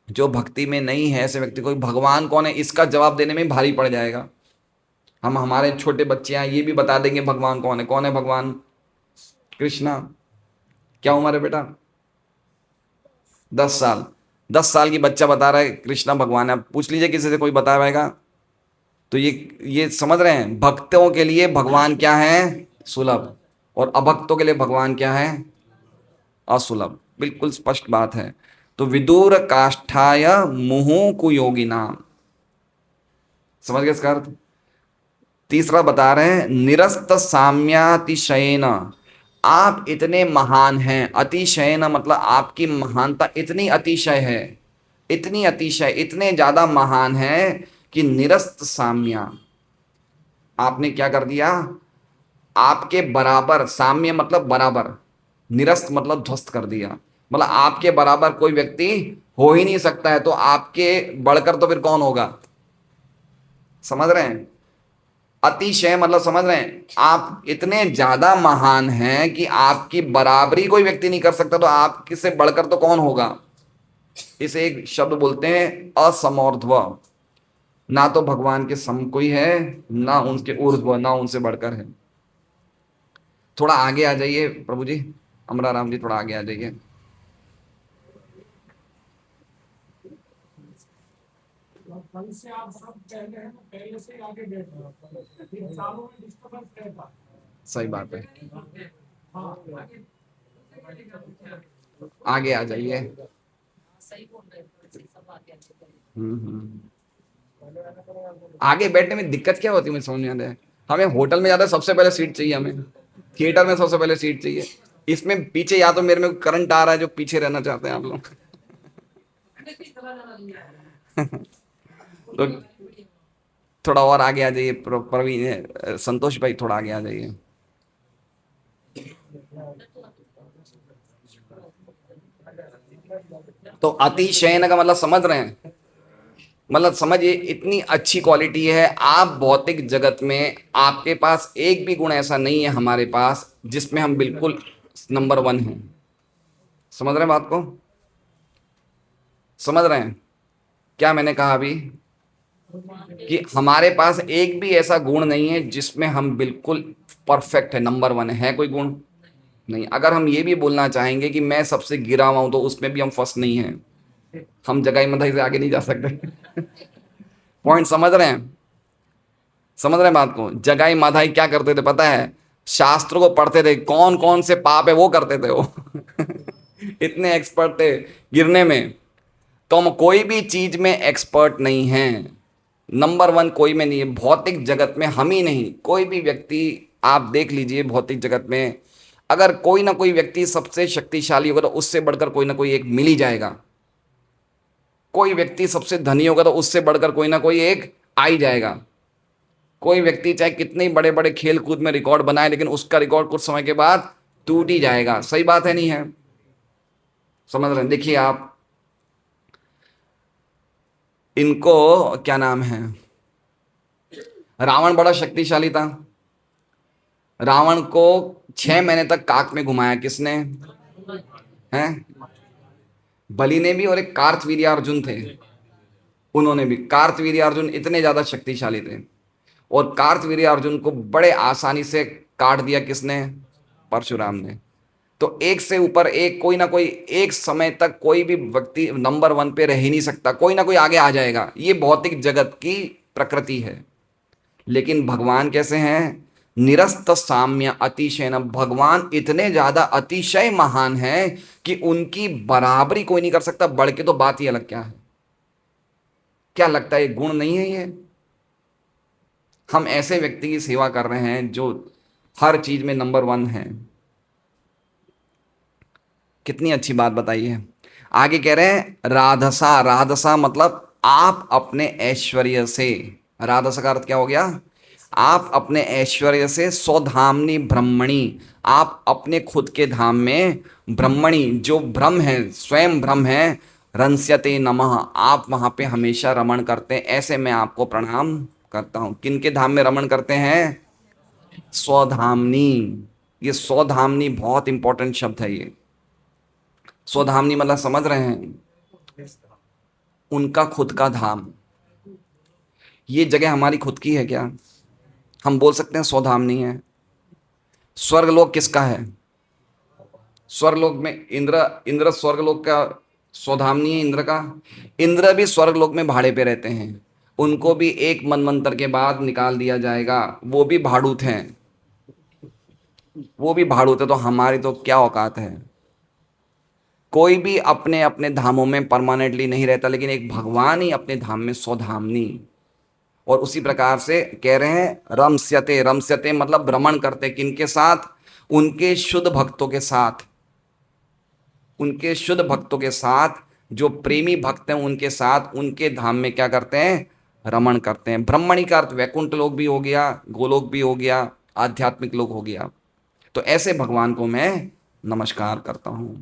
Speaker 1: जो भक्ति में नहीं है ऐसे व्यक्ति को, भगवान कौन है, इसका जवाब देने में भारी पड़ जाएगा। हम हमारे छोटे बच्चे हैं, ये भी बता देंगे भगवान कौन है। कौन है भगवान? कृष्णा। क्या उम्र है बेटा? 10 साल। 10 साल की बच्चा बता रहा है कृष्णा भगवान है। पूछ लीजिए किसी से, कोई बता पाएगा? तो ये समझ रहे हैं, भक्तों के लिए भगवान क्या है? सुलभ। और अभक्तों के लिए भगवान क्या है? असुलभ। बिल्कुल स्पष्ट बात है। तो विदुर काष्ठाय मुहु कुयोगिना, समझ गए इसका अर्थ? तीसरा बता रहे हैं, निरस्त साम्यातिशयन, आप इतने महान हैं। अतिशयन मतलब आपकी महानता इतनी अतिशय है, इतनी अतिशय, इतने ज्यादा महान है कि निरस्त साम्या, आपने क्या कर दिया? आपके बराबर, साम्य मतलब बराबर, निरस्त मतलब ध्वस्त कर दिया। मतलब आपके बराबर कोई व्यक्ति हो ही नहीं सकता है, तो आपके बढ़कर तो फिर कौन होगा? समझ रहे हैं? अतिशय मतलब समझ रहे हैं, आप इतने ज्यादा महान हैं कि आपकी बराबरी कोई व्यक्ति नहीं कर सकता, तो आपके से बढ़कर तो कौन होगा? इसे एक शब्द बोलते हैं असमोर्ध्व। ना तो भगवान के सम कोई है, ना उनके ऊर्ध्व, ना उनसे बढ़कर है। थोड़ा आगे आ जाइए प्रभु जी, अमराराम जी, थोड़ा आगे आ जाइए। से आप सब पहले हैं ना, पहले से आगे बैठ रहे हैं, चारों में डिस्टर्बेंस रहता है। सही बात है। आगे आ जाइए। आगे बैठने में दिक्कत क्या होती है, मुझे समझ नहीं आता है। हमें होटल में जाते सबसे पहले सीट चाहिए, हमें थिएटर में सबसे पहले सीट चाहिए। इसमें पीछे या तो मेरे में करंट आ रहा है, जो पीछे रहना चाहते हैं आप लोग। तो थोड़ा और आगे आ जाइए प्रवीण, संतोष भाई, थोड़ा आगे आ जाइए। तो अतिशयन का मतलब समझ रहे हैं? मतलब समझिए, इतनी अच्छी क्वालिटी है। आप भौतिक जगत में आपके पास एक भी गुण ऐसा नहीं है हमारे पास जिसमें हम बिल्कुल नंबर 1 हैं। समझ रहे हैं बात को? समझ रहे हैं क्या मैंने कहा अभी? कि हमारे पास एक भी ऐसा गुण नहीं है जिसमें हम बिल्कुल परफेक्ट है, नंबर 1 है कोई गुण नहीं। अगर हम ये भी बोलना चाहेंगे कि मैं सबसे गिरा हुआ हूं, तो उसमें भी हम फर्स्ट नहीं हैं। हम जगाई मधाई से आगे नहीं जा सकते। पॉइंट समझ रहे हैं? समझ रहे हैं बात को? जगाई माधाई क्या करते थे पता है? शास्त्र को पढ़ते थे, कौन कौन से पाप है वो करते थे वो। इतने एक्सपर्ट थे गिरने में। तो हम कोई भी चीज में एक्सपर्ट नहीं है, नंबर वन कोई में नहीं है। भौतिक जगत में हम ही नहीं, कोई भी व्यक्ति आप देख लीजिए भौतिक जगत में, अगर कोई ना कोई व्यक्ति सबसे शक्तिशाली होगा तो उससे बढ़कर कोई ना कोई एक मिल ही जाएगा। कोई व्यक्ति सबसे धनी होगा तो उससे बढ़कर कोई ना कोई एक आ ही जाएगा। कोई व्यक्ति चाहे कितने ही बड़े बड़े खेल कूद में रिकॉर्ड बनाए, लेकिन उसका रिकॉर्ड कुछ समय के बाद टूट ही जाएगा। सही बात है नहीं है? समझ रहे हैं? देखिए आप, इनको क्या नाम है, रावण बड़ा शक्तिशाली था। रावण को 6 महीने तक काक में घुमाया किसने? हैं? बलि ने भी, और एक कार्तवीर्यार्जुन थे, उन्होंने भी। कार्तवीर्यार्जुन इतने ज्यादा शक्तिशाली थे, और कार्तवीर्यार्जुन को बड़े आसानी से काट दिया किसने? परशुराम ने। तो एक से ऊपर एक, कोई ना कोई एक समय तक कोई भी व्यक्ति नंबर वन पे रह ही नहीं सकता, कोई ना कोई आगे आ जाएगा। ये भौतिक जगत की प्रकृति है। लेकिन भगवान कैसे हैं? निरस्त साम्य अतिशय न। भगवान इतने ज्यादा अतिशय महान हैं कि उनकी बराबरी कोई नहीं कर सकता। बढ़ के तो बात ही अलग क्या है। क्या लगता है ये गुण नहीं है? ये हम ऐसे व्यक्ति की सेवा कर रहे हैं जो हर चीज में नंबर वन है। कितनी अच्छी बात बताई है। आगे कह रहे हैं राधसा। राधसा मतलब आप अपने ऐश्वर्य से, राधसा का अर्थ क्या हो गया? आप अपने ऐश्वर्य से स्वधामनी ब्रह्मणी, आप अपने खुद के धाम में ब्रह्मणी, जो ब्रह्म है, स्वयं ब्रह्म है, रंस्यते नमः, आप वहां पे हमेशा रमण करते हैं। ऐसे मैं आपको प्रणाम करता हूं। किनके धाम में रमण करते हैं? स्वधामनी। ये स्वधामनी बहुत इंपॉर्टेंट शब्द है। ये स्वधामनी मतलब समझ रहे हैं? उनका खुद का धाम। ये जगह हमारी खुद की है क्या? हम बोल सकते हैं स्वधामनी है। स्वर्गलोक किसका है? स्वर्गलोक में इंद्र, इंद्र स्वर्गलोक का स्वधामनी है इंद्र का। इंद्र भी स्वर्गलोक में भाड़े पे रहते हैं। उनको भी एक मनवंतर के बाद निकाल दिया जाएगा। वो भी भाड़ूत हैं, वो भी भाड़ूत है। तो हमारी तो क्या औकात है। कोई भी अपने अपने धामों में परमानेंटली नहीं रहता, लेकिन एक भगवान ही अपने धाम में स्वधामनी। और उसी प्रकार से कह रहे हैं रमस्यते। रमस्यते मतलब भ्रमण करते। किनके साथ? उनके शुद्ध भक्तों के साथ। उनके शुद्ध भक्तों के साथ, जो प्रेमी भक्त हैं उनके साथ, उनके धाम में क्या करते हैं? रमण करते हैं। ब्रह्मणी का अर्थ वैकुंठ लोक भी हो गया, गोलोक भी हो गया, आध्यात्मिक लोक हो गया। तो ऐसे भगवान को मैं नमस्कार करता हूं।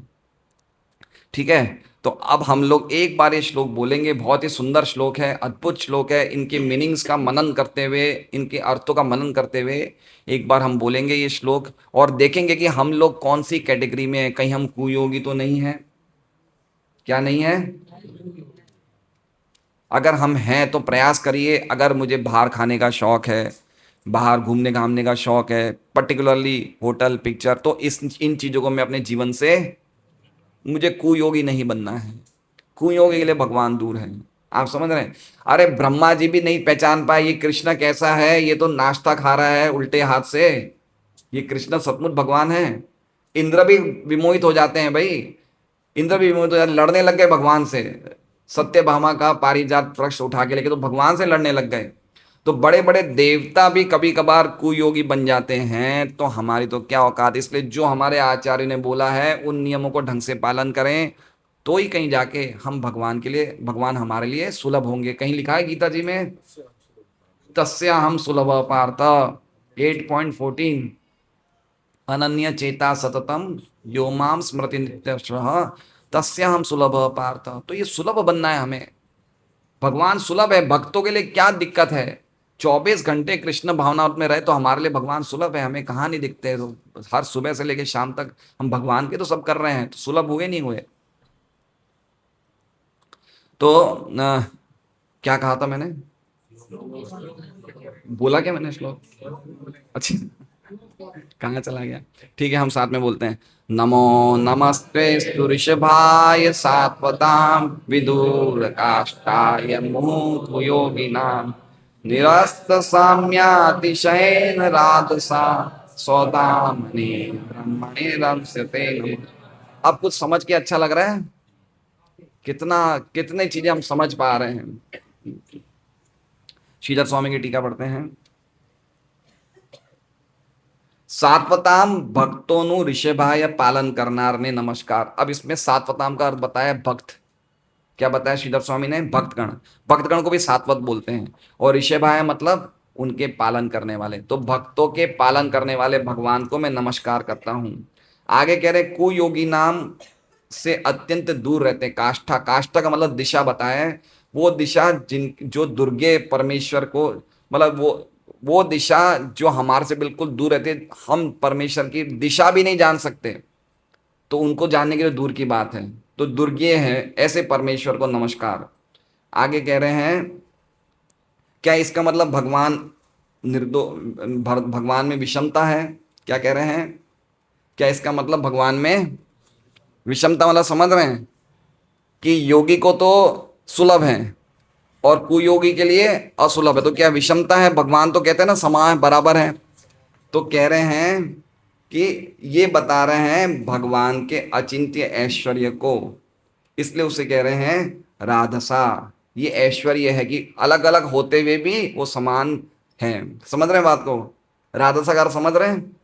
Speaker 1: ठीक है। तो अब हम लोग एक बार ये श्लोक बोलेंगे। बहुत ही सुंदर श्लोक है, अद्भुत श्लोक है। इनके मीनिंग्स का मनन करते हुए, इनके अर्थों का मनन करते हुए एक बार हम बोलेंगे ये श्लोक, और देखेंगे कि हम लोग कौन सी कैटेगरी में हैं। कहीं हम कुयोगी तो नहीं है? क्या नहीं है? अगर हम हैं तो प्रयास करिए। अगर मुझे बाहर खाने का शौक है, बाहर घूमने घामने का शौक है, पर्टिकुलरली होटल, पिक्चर, तो इस इन चीज़ों को मैं अपने जीवन से, मुझे कुयोगी नहीं बनना है। कुयोगी के लिए भगवान दूर है। आप समझ रहे हैं? अरे ब्रह्मा जी भी नहीं पहचान पाए ये कृष्ण कैसा है, ये तो नाश्ता खा रहा है उल्टे हाथ से। ये कृष्ण सचमुच भगवान है? इंद्र भी विमोहित हो जाते हैं भाई। इंद्र भी विमोहित हो जाते, लड़ने लग गए भगवान से। सत्यभामा का पारिजात वृक्ष उठा के लेके तो भगवान से लड़ने लग गए। तो बड़े बड़े देवता भी कभी कभार कुयोगी बन जाते हैं। तो हमारी तो क्या औकात। इसलिए जो हमारे आचार्य ने बोला है उन नियमों को ढंग से पालन करें, तो ही कहीं जाके हम भगवान के लिए, भगवान हमारे लिए सुलभ होंगे। कहीं लिखा है गीता जी में, तस्या हम सुलभ पार्थ 8.14, अनन्य चेता सततम यो माम स्मृति नित्यशः तस्या हम सुलभ पार्थ। तो ये सुलभ बनना है हमें। भगवान सुलभ है। भक्तों के लिए क्या दिक्कत है? 24 घंटे कृष्ण भावनामृत में रहे तो हमारे लिए भगवान सुलभ है। हमें कहाँ नहीं दिखते? तो हर सुबह से लेकर शाम तक हम भगवान के तो सब कर रहे हैं, तो सुलभ हुए नहीं हुए? तो क्या कहा था मैंने? बोला क्या मैंने श्लोक? अच्छा, कहाँ चला गया? ठीक है, हम साथ में बोलते हैं। नमो नमस्ते ऋषभाय सात्वताम विदुर काष्ठाय मुहुः योगिनाम निरस्त साम्यातिशयेन राधसा सौदामणि ब्रह्मणि रमस्यते नमः। अब कुछ समझ के अच्छा लग रहा है? कितना कितनी चीजें हम समझ पा रहे हैं। श्रीधर स्वामी की टीका पढ़ते हैं। सात्वताम भक्तोनु ऋषभाय पालन करनार ने नमस्कार। अब इसमें सात्वताम का अर्थ बताया भक्त। क्या बताया श्रीधर स्वामी ने? भक्तगण। भक्तगण को भी सात्वत बोलते हैं। और ऋषभाय मतलब उनके पालन करने वाले। तो भक्तों के पालन करने वाले भगवान को मैं नमस्कार करता हूं। आगे कह रहे कुयोगी नाम से अत्यंत दूर रहते हैं। काष्ठा, काष्ठा का मतलब दिशा बताया है। वो दिशा जिन जो दुर्गे परमेश्वर को, मतलब वो दिशा जो हमारे से बिल्कुल दूर रहते, हम परमेश्वर की दिशा भी नहीं जान सकते, तो उनको जानने के लिए दूर की बात है। तो दुर्गे है ऐसे परमेश्वर को नमस्कार। आगे कह रहे हैं क्या इसका मतलब भगवान भगवान में विषमता है? क्या कह रहे हैं? क्या इसका मतलब भगवान में विषमता मतलब समझ रहे हैं कि योगी को तो सुलभ है और कुयोगी के लिए असुलभ है, तो क्या विषमता है? भगवान तो कहते हैं ना समान है, बराबर है। तो कह रहे हैं कि ये बता रहे हैं भगवान के अचिंत्य ऐश्वर्य को, इसलिए उसे कह रहे हैं राधसा। ये ऐश्वर्य है कि अलग अलग होते हुए भी वो समान है। समझ रहे हैं बात को? राधसा का अर्थ समझ रहे हैं?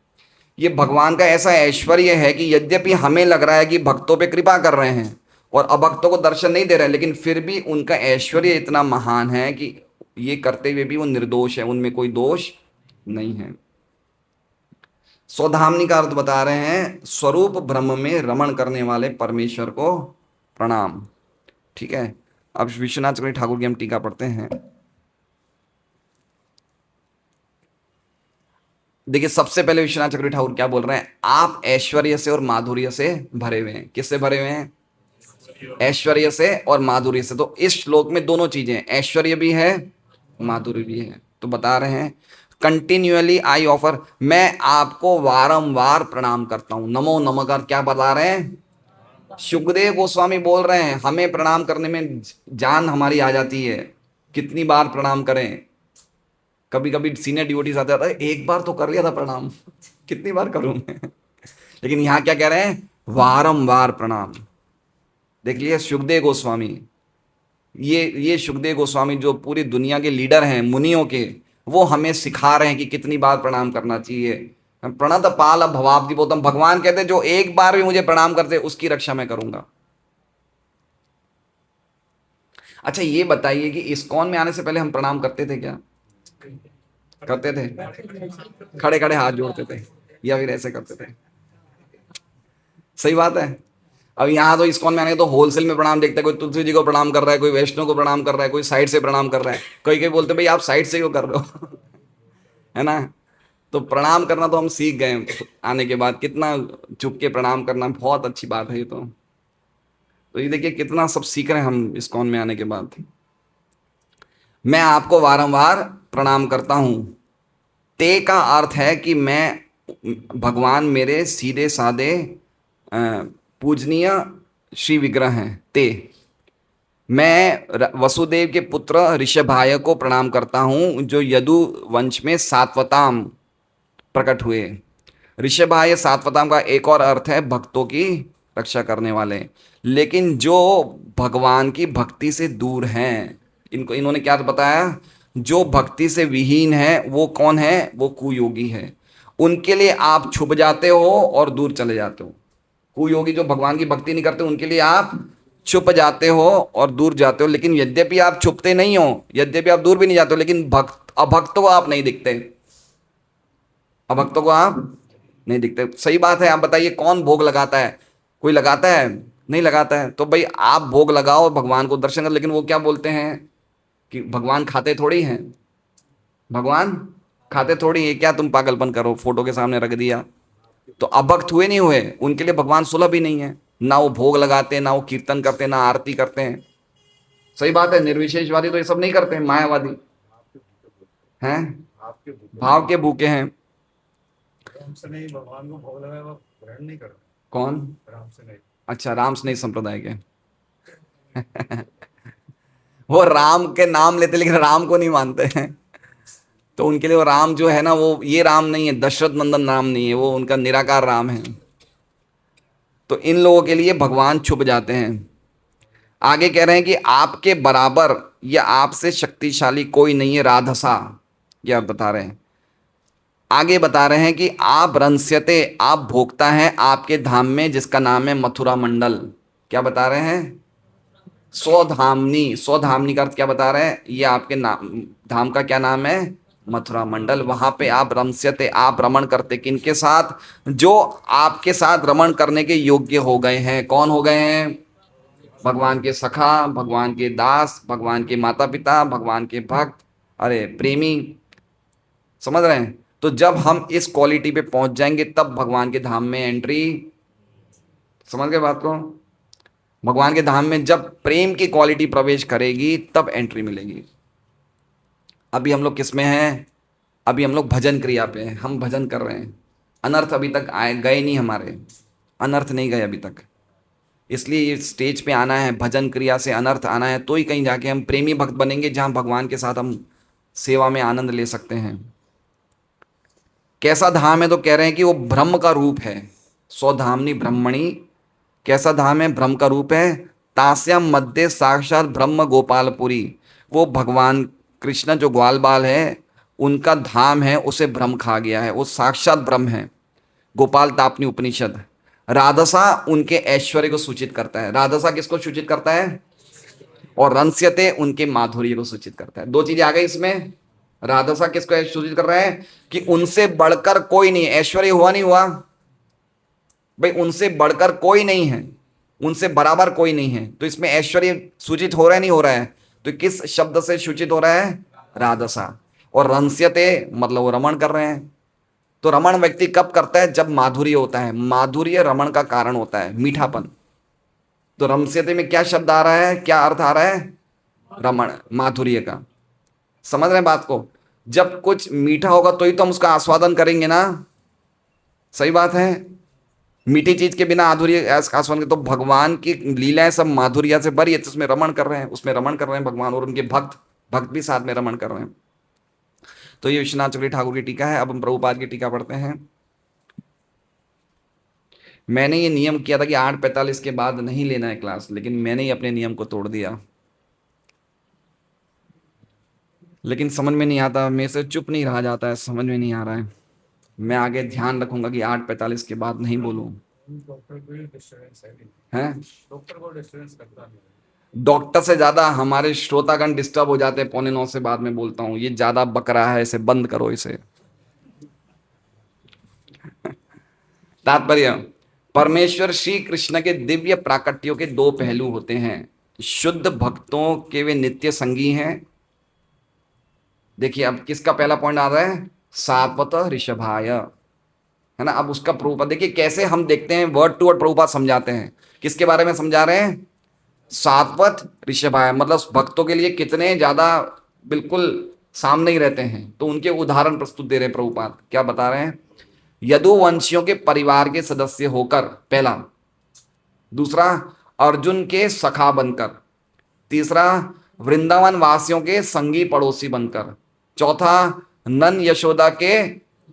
Speaker 1: ये भगवान का ऐसा ऐश्वर्य है कि यद्यपि हमें लग रहा है कि भक्तों पे कृपा कर रहे हैं और अभक्तों को दर्शन नहीं दे रहे हैं, लेकिन फिर भी उनका ऐश्वर्य इतना महान है कि ये करते हुए भी वो निर्दोष है, उनमें कोई दोष नहीं है। स्वधामनी का अर्थ बता रहे हैं स्वरूप ब्रह्म में रमण करने वाले परमेश्वर को प्रणाम। ठीक है, अब विश्वनाथ चक्रवर्ती ठाकुर की हम टीका पढ़ते हैं। देखिए सबसे पहले विश्वनाथ चक्रवर्ती ठाकुर क्या बोल रहे हैं? आप ऐश्वर्य से और माधुर्य से भरे हुए हैं। किससे भरे हुए हैं? ऐश्वर्य से और माधुर्य से। तो इस श्लोक में दोनों चीजें, ऐश्वर्य भी है, माधुर्य भी है। तो बता रहे हैं कंटिन्यूअली आई ऑफर, मैं आपको वारंवार प्रणाम करता हूं। नमो नमः का क्या बता रहे हैं? सुखदेव गोस्वामी बोल रहे हैं हमें प्रणाम करने में जान हमारी आ जाती है। कितनी बार प्रणाम करें? कभी कभी सीनियर डिवोटीज आते हैं, एक बार तो कर लिया था प्रणाम, कितनी बार करूं मैं? लेकिन यहां क्या कह रहे हैं? वारंवार प्रणाम। देख लिया सुखदेव गोस्वामी, ये सुखदेव गोस्वामी जो पूरी दुनिया के लीडर हैं मुनियों के, वो हमें सिखा रहे हैं कि कितनी बार प्रणाम करना चाहिए। प्रणत पाल भवाब्दि बोतम, भगवान कहते हैं जो एक बार भी मुझे प्रणाम करते उसकी रक्षा मैं करूंगा। अच्छा ये बताइए कि इस्कॉन में आने से पहले हम प्रणाम करते थे क्या? करते थे? खड़े खड़े हाथ जोड़ते थे या फिर ऐसे करते थे? सही बात है। अब यहाँ तो इस्कॉन में आने तो होलसेल में प्रणाम देखते हैं, कोई तुलसी जी को प्रणाम कर रहा है, कोई वैष्णव को प्रणाम कर रहा है, कोई साइड से प्रणाम कर रहा है। कोई कोई बोलते भाई आप साइड से क्यों कर रहे हो? है ना? तो प्रणाम करना तो हम सीख गए आने के बाद, कितना झुक के प्रणाम करना बहुत अच्छी बात है ये तो ये देखिए कितना सब सीख रहे हैं हम इस्कॉन में आने के बाद। मैं आपको वारंवार प्रणाम करता हूं। ते का अर्थ है कि मैं, भगवान मेरे सीधे साधे पूजनीय श्री विग्रह हैं। ते मैं वसुदेव के पुत्र ऋषभाय को प्रणाम करता हूं जो यदु वंश में सात्वताम प्रकट हुए। ऋषभाय सात्वताम का एक और अर्थ है भक्तों की रक्षा करने वाले। लेकिन जो भगवान की भक्ति से दूर हैं, इनको इन्होंने क्या बताया? जो भक्ति से विहीन है वो कौन है? वो कुयोगी है। उनके लिए आप छुप जाते हो और दूर चले जाते हो। कुयोगी जो भगवान की भक्ति नहीं करते उनके लिए आप छुप जाते हो और दूर जाते हो। लेकिन यद्यपि आप छुपते नहीं हो, यद्यपि आप दूर भी नहीं जाते हो, लेकिन अभक्तों को आप नहीं दिखते। अभक्तों को आप नहीं दिखते। सही बात है। आप बताइए कौन भोग लगाता है? कोई लगाता है? नहीं लगाता है। तो भाई आप भोग लगाओ भगवान को दर्शन कर, लेकिन वो क्या बोलते हैं कि भगवान खाते थोड़ी हैं। भगवान खाते थोड़ी है। क्या तुम पागलपन करो, फोटो के सामने रख दिया? तो अभक्त हुए नहीं हुए, उनके लिए भगवान सुलभ ही नहीं है। ना वो भोग लगाते, ना वो कीर्तन करते, ना आरती करते हैं। सही बात है। निर्विशेषवादी तो ये सब नहीं करते हैं, मायावादी हैं, भाव के भूखे हैं।
Speaker 2: से नहीं भगवान को भोग लगाए वो ग्रहण नहीं करते।
Speaker 1: कौन?
Speaker 2: राम से नहीं।
Speaker 1: अच्छा, राम स्नेही संप्रदाय के। वो राम के नाम लेते लेकिन राम को नहीं मानते हैं। तो उनके लिए वो राम जो है ना, वो ये राम नहीं है, दशरथ नंदन राम नहीं है, वो उनका निराकार राम है। तो इन लोगों के लिए भगवान छुप जाते हैं। आगे कह रहे हैं कि आपके बराबर या आपसे शक्तिशाली कोई नहीं है राधसा, यह बता रहे हैं। आगे बता रहे हैं कि आप रंस्यते, आप भोगता है आपके धाम में जिसका नाम है मथुरा मंडल। क्या बता रहे हैं? स्वधामनी। स्वधामनी का अर्थ क्या बता रहे हैं? ये आपके नाम, धाम का क्या नाम है? मथुरा मंडल। वहां पे आप रमस्यते, आप रमण करते किनके साथ? जो आपके साथ रमण करने के योग्य हो गए हैं। कौन हो गए हैं? भगवान के सखा, भगवान के दास, भगवान के माता पिता, भगवान के भक्त, अरे प्रेमी। समझ रहे हैं? तो जब हम इस क्वालिटी पे पहुंच जाएंगे तब भगवान के धाम में एंट्री। समझ गए बात को? भगवान के धाम में जब प्रेम की क्वालिटी प्रवेश करेगी तब एंट्री मिलेगी। अभी हम लोग किस में हैं? अभी हम लोग भजन क्रिया पे हैं, हम भजन कर रहे हैं। अनर्थ अभी तक आए गए नहीं हमारे, अनर्थ नहीं गए अभी तक। इसलिए ये स्टेज पे आना है, भजन क्रिया से अनर्थ आना है, तो ही कहीं जाके हम प्रेमी भक्त बनेंगे, जहां भगवान के साथ हम सेवा में आनंद ले सकते हैं। कैसा धाम है? तो कह रहे हैं कि वो ब्रह्म का रूप है। स्वधामनी ब्रह्मणी। कैसा धाम है? ब्रह्म का रूप है। तास्याम मध्य साक्षात ब्रह्म गोपालपुरी। वो भगवान कृष्ण जो ग्वाल बाल है, उनका धाम है, उसे ब्रह्म खा गया है, वो साक्षात ब्रह्म है। गोपाल तापनी उपनिषद। राधसा उनके ऐश्वर्य को सूचित करता है। राधसा किसको सूचित करता है? और रंस्यते उनके माधुर्य को सूचित करता है। दो चीजें आ गई इसमें। राधसा किसको सूचित कर रहा है? कि उनसे बढ़कर कोई नहीं। ऐश्वर्य हुआ नहीं हुआ भाई? उनसे बढ़कर कोई नहीं है, उनसे बराबर कोई नहीं है। तो इसमें ऐश्वर्य सूचित हो रहा है नहीं हो रहा है? तो किस शब्द से सूचित हो रहा है? राधसा। और रंस्यते मतलब वो रमण कर रहे हैं। तो रमण व्यक्ति कब करता है? जब माधुर्य होता है। माधुर्य रमण का कारण होता है, मीठापन। तो रमस्यते में क्या शब्द आ रहा है, क्या अर्थ आ रहा है? रमण, माधुर्य का। समझ रहे हैं बात को? जब कुछ मीठा होगा तो ही तो हम उसका आस्वादन करेंगे ना। सही बात है। मीठी चीज के बिना आधुर्य आस्वादन, तो भगवान की लीलाएं सब माधुर्य से भरी है, तो उसमें रमण कर रहे हैं, उसमें रमण कर रहे हैं भगवान, और उनके भक्त, भक्त भी साथ में रमण कर रहे हैं। तो ये विश्वनाथ चक्रवर्ती ठाकुर की टीका है। अब हम प्रभुपाद की टीका पढ़ते हैं। मैंने ये नियम किया था कि 8:45 के बाद नहीं लेना है क्लास, लेकिन मैंने ही अपने नियम को तोड़ दिया। लेकिन समझ में नहीं आता, मेरे से चुप नहीं रहा जाता है, समझ में नहीं आ रहा है। मैं आगे ध्यान रखूंगा कि 8:45 के बाद नहीं बोलूं।
Speaker 2: डॉक्टर को डिस्टर्बेंस है।
Speaker 1: हैं?
Speaker 2: डॉक्टर को डिस्टर्बेंस करता नहीं।
Speaker 1: डॉक्टर से ज्यादा हमारे श्रोतागण डिस्टर्ब हो जाते हैं 8:45 से बाद में बोलता हूँ। ये ज्यादा बक रहा है, इसे बंद करो इसे। तात्पर्य, परमेश्वर श्री कृष्ण के दिव्य प्राकट्यों के दो पहलू होते हैं। शुद्ध भक्तों के वे नित्य संगी हैं। देखिए अब किसका पहला पॉइंट आ रहा है? सात्वत ऋषभाय, है ना। अब उसका प्रभुपाद देखिए कैसे हम देखते हैं, वर्ड टू वर्ड प्रभुपाद समझाते हैं। किसके बारे में समझा रहे हैं? सात्वत ऋषभाय, मतलब भक्तों के लिए कितने ज्यादा बिल्कुल सामने ही रहते हैं। तो उनके उदाहरण प्रस्तुत दे रहे हैं प्रभुपाद। क्या बता रहे हैं? यदुवंशियों के परिवार के सदस्य होकर, पहला। दूसरा, अर्जुन के सखा बनकर। तीसरा, वृंदावन वासियों के संगी पड़ोसी बनकर। चौथा, नन यशोदा के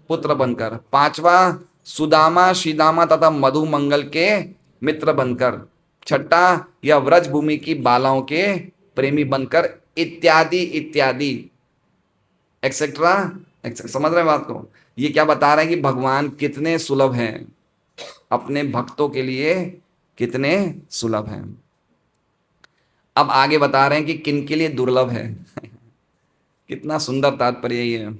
Speaker 1: पुत्र बनकर। पांचवा, सुदामा श्रीदामा तथा मधुमंगल के मित्र बनकर। छठा, या व्रज भूमि की बालाओं के प्रेमी बनकर, इत्यादि इत्यादि, एक्सेट्रा। समझ रहे हैं बात को? ये क्या बता रहे हैं कि भगवान कितने सुलभ हैं, अपने भक्तों के लिए कितने सुलभ हैं। अब आगे बता रहे हैं कि किन के लिए दुर्लभ है। कितना सुंदर तात्पर्य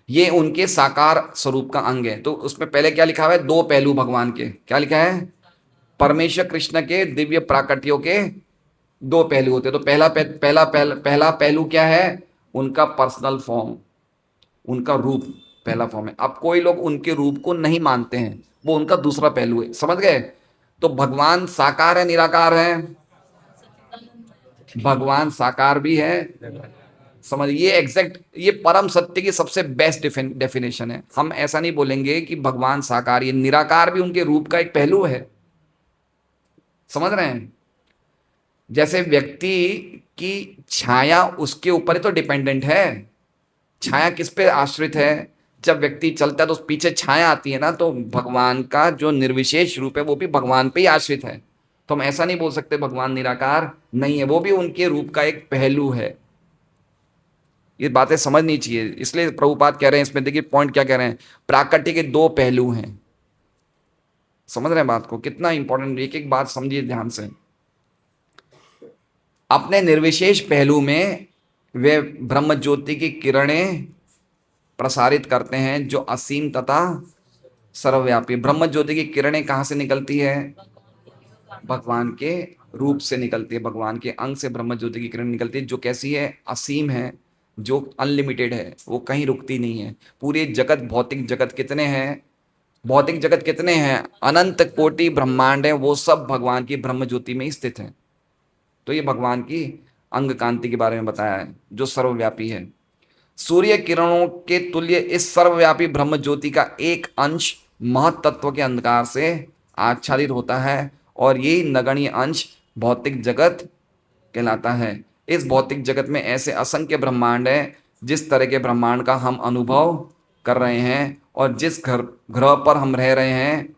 Speaker 1: ये उनके साकार स्वरूप का अंग है। तो उसमें पहले क्या लिखा हुआ है? दो पहलू भगवान के। क्या लिखा है? परमेश्वर कृष्ण के दिव्य प्राकट्यों के दो पहलू होते हैं। तो पहला पहलू क्या है? उनका पर्सनल फॉर्म, उनका रूप पहला फॉर्म है। अब कोई लोग उनके रूप को नहीं मानते हैं, वो उनका दूसरा पहलू है। समझ गए? तो भगवान साकार है निराकार है? भगवान साकार भी है। समझ, ये एग्जैक्ट, ये परम सत्य की सबसे बेस्ट डेफिनेशन है। हम ऐसा नहीं बोलेंगे कि भगवान साकार, ये निराकार भी उनके रूप का एक पहलू है। समझ रहे हैं? जैसे व्यक्ति की छाया उसके ऊपर ही तो डिपेंडेंट है। छाया किस पे आश्रित है? जब व्यक्ति चलता है तो उस पीछे छाया आती है ना, तो भगवान का जो निर्विशेष रूप है वो भी भगवान पे ही आश्रित है। तो हम ऐसा नहीं बोल सकते भगवान निराकार नहीं है, वो भी उनके रूप का एक पहलू है। ये बातें समझनी चाहिए। इसलिए प्रभुपाद कह रहे हैं इसमें, देखिए पॉइंट क्या कह रहे हैं, प्राकृतिक के दो पहलू हैं। समझ रहे हैं बात को, कितना इंपॉर्टेंट, एक एक बात समझिए ध्यान से। अपने निर्विशेष पहलू में वे ब्रह्म ज्योति की किरणें प्रसारित करते हैं जो असीम तथा सर्वव्यापी। ब्रह्म ज्योति की किरणें कहाँ से निकलती है? भगवान के रूप से निकलती है, भगवान के अंग से ब्रह्म ज्योति की किरण निकलती है, जो कैसी है? असीम है, जो अनलिमिटेड है, वो कहीं रुकती नहीं है। पूरे जगत, भौतिक जगत कितने हैं? भौतिक जगत कितने हैं? अनंत कोटि ब्रह्मांड है, वो सब भगवान की ब्रह्म ज्योति में ही स्थित है। तो ये भगवान की अंग कांति के बारे में बताया है, जो सर्वव्यापी है। सूर्य किरणों के तुल्य इस सर्वव्यापी ब्रह्म ज्योति का एक अंश महतत्व के अंधकार से आच्छादित होता है, और यही नगण्य अंश भौतिक जगत कहलाता है। इस भौतिक जगत में ऐसे असंख्य ब्रह्मांड हैं, जिस तरह के ब्रह्मांड का हम अनुभव कर रहे हैं और जिस ग्रह पर हम रह रहे हैं,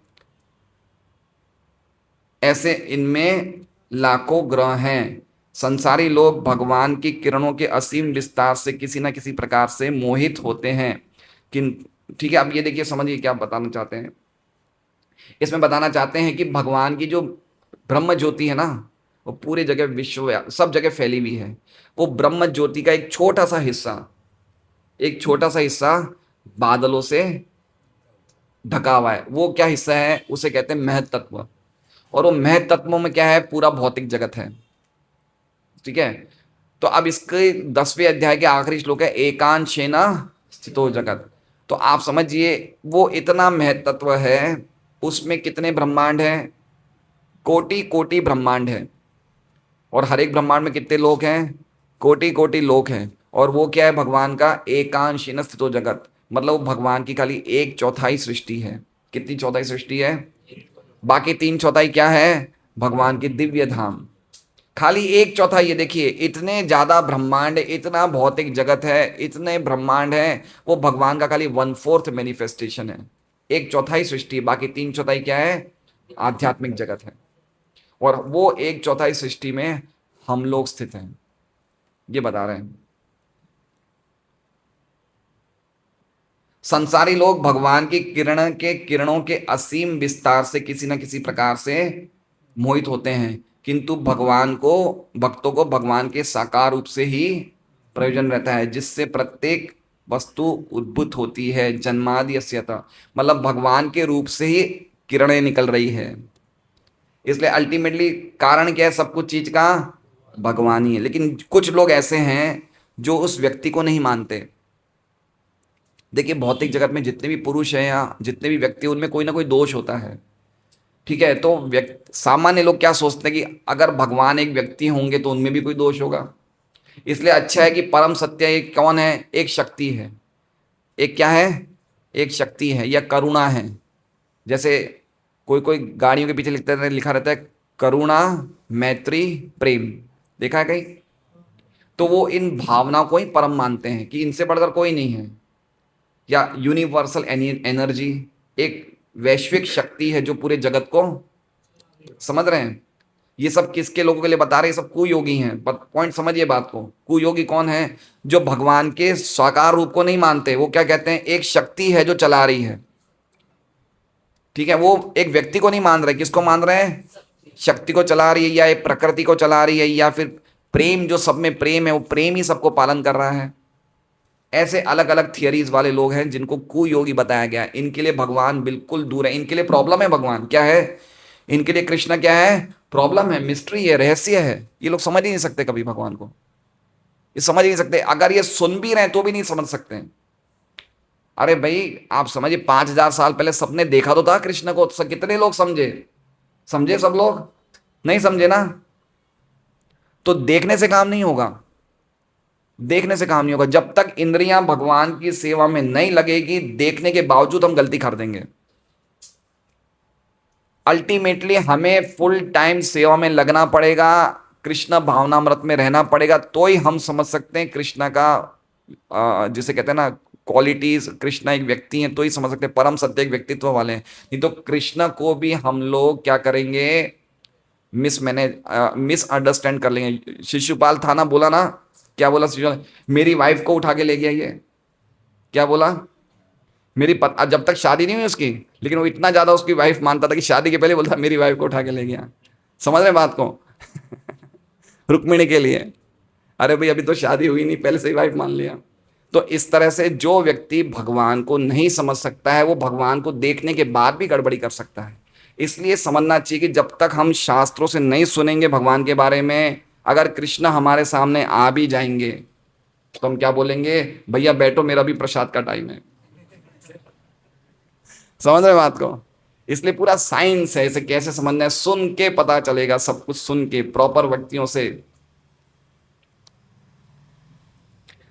Speaker 1: ऐसे इनमें लाखों ग्रह हैं। संसारी लोग भगवान की किरणों के असीम विस्तार से किसी न किसी प्रकार से मोहित होते हैं। किन ठीक है, अब ये देखिए, समझिए क्या बताना चाहते हैं। इसमें बताना चाहते हैं कि भगवान की जो ब्रह्म ज्योति है ना, वो पूरे जगह, विश्व, सब जगह फैली हुई है। वो ब्रह्म ज्योति का एक छोटा सा हिस्सा, एक छोटा सा हिस्सा बादलों से ढका हुआ है। वो क्या हिस्सा है? उसे कहते हैं महत तत्व। और वो महत तत्वों में क्या है? पूरा भौतिक जगत है। ठीक है, तो अब इसके 10वें अध्याय के आखिरी श्लोक है, एकांशेन स्थितो जगत। तो आप समझिए, वो इतना महत्त्व है, उसमें कितने ब्रह्मांड हैं? कोटि कोटि ब्रह्मांड है। और हर एक ब्रह्मांड में कितने लोक हैं? कोटि कोटि लोक हैं। और वो क्या है? भगवान का एकांशेन स्थितो जगत, मतलब वो भगवान की खाली एक चौथाई सृष्टि है। कितनी चौथाई सृष्टि है? बाकी तीन चौथाई क्या है? भगवान की दिव्य धाम। खाली एक चौथाई, ये देखिए, इतने ज्यादा ब्रह्मांड, इतना भौतिक जगत है, इतने ब्रह्मांड है, वो भगवान का खाली 1/4 मैनिफेस्टेशन है। एक चौथाई सृष्टि, बाकी तीन चौथाई क्या है? आध्यात्मिक जगत है। और वो एक चौथाई सृष्टि में हम लोग स्थित हैं, ये बता रहे हैं। संसारी लोग भगवान की किरणों के असीम विस्तार से किसी न किसी प्रकार से मोहित होते हैं, किंतु भक्तों को भगवान के साकार रूप से ही प्रयोजन रहता है, जिससे प्रत्येक वस्तु उद्भूत होती है। जन्मादि अस्यतः, मतलब भगवान के रूप से ही किरणें निकल रही है। इसलिए अल्टीमेटली कारण क्या है सब कुछ चीज का? भगवान ही है। लेकिन कुछ लोग ऐसे हैं जो उस व्यक्ति को नहीं मानते। देखिए, भौतिक जगत में जितने भी पुरुष हैं या जितने भी व्यक्ति, उनमें कोई ना कोई दोष होता है। ठीक है, तो सामान्य लोग क्या सोचते हैं कि अगर भगवान एक व्यक्ति होंगे तो उनमें भी कोई दोष होगा। इसलिए अच्छा है कि परम सत्य एक कौन है? एक शक्ति है। एक क्या है? एक शक्ति है या करुणा है। जैसे कोई कोई गाड़ियों के पीछे लिखा रहता है करुणा, मैत्री, प्रेम, देखा है कहीं? तो वो इन भावनाओं को ही परम मानते हैं कि इनसे बढ़कर कोई नहीं है। या यूनिवर्सल एनर्जी, एक वैश्विक शक्ति है जो पूरे जगत को, समझ रहे हैं? ये सब किसके लोगों के लिए बता रहे हैं? सब कुयोगी हैं। पॉइंट समझिए बात को। कुयोगी कौन है? जो भगवान के साकार रूप को नहीं मानते। वो क्या कहते हैं? एक शक्ति है जो चला रही है। ठीक है, वो एक व्यक्ति को नहीं मान रहे। किसको मान रहे हैं? शक्ति को चला रही है, या एक प्रकृति को चला रही है, या फिर प्रेम, जो सब में प्रेम है, वो प्रेम ही सबको पालन कर रहा है। ऐसे अलग अलग थियरीज वाले लोग हैं जिनको कुयोगी बताया गया है। इनके लिए भगवान बिल्कुल दूर है, इनके लिए प्रॉब्लम है। भगवान क्या है? इनके लिए कृष्ण क्या है? प्रॉब्लम है, मिस्ट्री है, रहस्य है। ये लोग समझ ही नहीं सकते कभी भगवान को, ये समझ ही नहीं सकते। अगर ये सुन भी रहे हैं तो भी नहीं समझ सकते। अरे भाई, आप समझिए, 5000 साल पहले सबने देखा तो था कृष्ण को। कितने लोग समझे? समझे सब लोग? नहीं समझे ना। तो देखने से काम नहीं होगा, देखने से काम नहीं होगा। जब तक इंद्रियां भगवान की सेवा में नहीं लगेगी, देखने के बावजूद हम गलती कर देंगे। अल्टीमेटली हमें फुल टाइम सेवा में लगना पड़ेगा, कृष्ण भावनामृत में रहना पड़ेगा, तो ही हम समझ सकते हैं कृष्ण का जिसे कहते हैं ना क्वालिटीज, कृष्ण एक व्यक्ति हैं तो ही समझ सकते हैं, परम सत्य एक व्यक्तित्व वाले हैं। नहीं तो कृष्ण को भी हम लोग क्या करेंगे, मिस अंडरस्टैंड कर लेंगे। शिशुपाल था ना, बोला ना, क्या बोला शिशुपाल, मेरी वाइफ को उठा के ले गया, ये क्या बोला, जब तक शादी नहीं हुई उसकी, लेकिन वो इतना ज्यादा उसकी वाइफ मानता था कि शादी के पहले बोलता मेरी वाइफ को उठा के ले गया। समझ रहे बात को? रुक्मिणी के लिए, अरे भाई अभी तो शादी हुई नहीं, पहले से ही वाइफ मान लिया। तो इस तरह से जो व्यक्ति भगवान को नहीं समझ सकता है, वो भगवान को देखने के बाद भी गड़बड़ी कर सकता है। इसलिए समझना चाहिए कि जब तक हम शास्त्रों से नहीं सुनेंगे भगवान के बारे में, अगर कृष्ण हमारे सामने आ भी जाएंगे तो हम क्या बोलेंगे, भैया बैठो मेरा भी प्रसाद का टाइम है। समझ रहे बात को? इसलिए पूरा साइंस है, इसे कैसे समझना है, सुन के पता चलेगा, सब कुछ सुन के प्रॉपर व्यक्तियों से।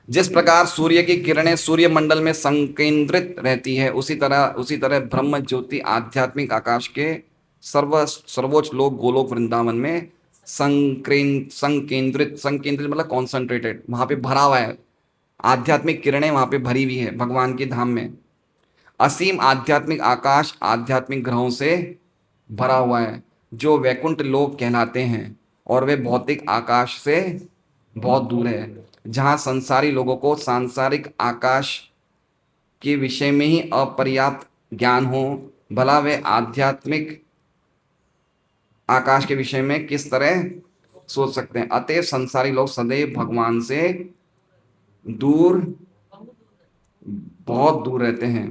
Speaker 1: जिस प्रकार सूर्य की किरणें सूर्य मंडल में संकेंद्रित रहती है, उसी तरह ब्रह्म ज्योति आध्यात्मिक आकाश के सर्वोच्च लोक गोलोक वृंदावन में संकेंद्रित, संकेंद्रित मतलब कॉन्सेंट्रेटेड, वहां पे भरा हुआ है, आध्यात्मिक किरणें वहां पे भरी हुई है भगवान के धाम में। असीम आध्यात्मिक आकाश आध्यात्मिक ग्रहों से भरा हुआ है, जो वैकुंठ लोक कहलाते हैं, और वे भौतिक आकाश से बहुत दूर है। जहाँ संसारी लोगों को सांसारिक आकाश के विषय में ही अपर्याप्त ज्ञान हो, भला वे आध्यात्मिक आकाश के विषय में किस तरह सोच सकते हैं। अतएव संसारी लोग सदैव भगवान से दूर, बहुत दूर रहते हैं।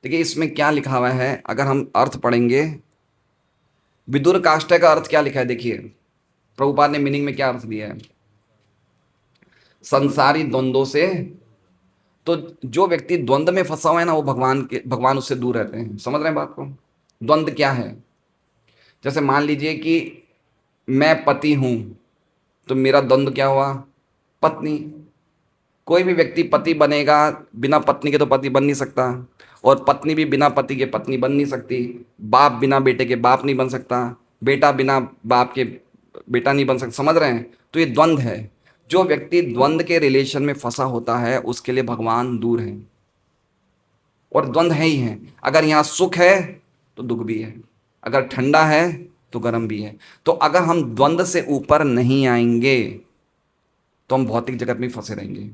Speaker 1: देखिए इसमें क्या लिखा हुआ है, अगर हम अर्थ पढ़ेंगे, विदुर काष्ठ का अर्थ क्या लिखा है, देखिए प्रभुपाद ने मीनिंग में क्या अर्थ दिया है, संसारी द्वंद्वों से, तो जो व्यक्ति द्वंद्व में फंसा हुआ है ना, वो भगवान उससे दूर रहते हैं। समझ रहे हैं बात को? द्वंद्व क्या है, जैसे मान लीजिए कि मैं पति हूं, तो मेरा द्वंद्व क्या हुआ, पत्नी। कोई भी व्यक्ति पति बनेगा, बिना पत्नी के तो पति बन नहीं सकता, और पत्नी भी बिना पति के पत्नी बन नहीं सकती। बाप बिना बेटे के बाप नहीं बन सकता, बेटा बिना बाप के बेटा नहीं बन सकता। समझ रहे हैं? तो ये द्वंद्व है। जो व्यक्ति द्वंद्व के रिलेशन में फंसा होता है, उसके लिए भगवान दूर है। और द्वंद्व है ही है, अगर यहाँ सुख है तो दुख भी है, अगर ठंडा है तो गर्म भी है। तो अगर हम द्वंद्व से ऊपर नहीं आएंगे तो हम भौतिक जगत में फंसे रहेंगे।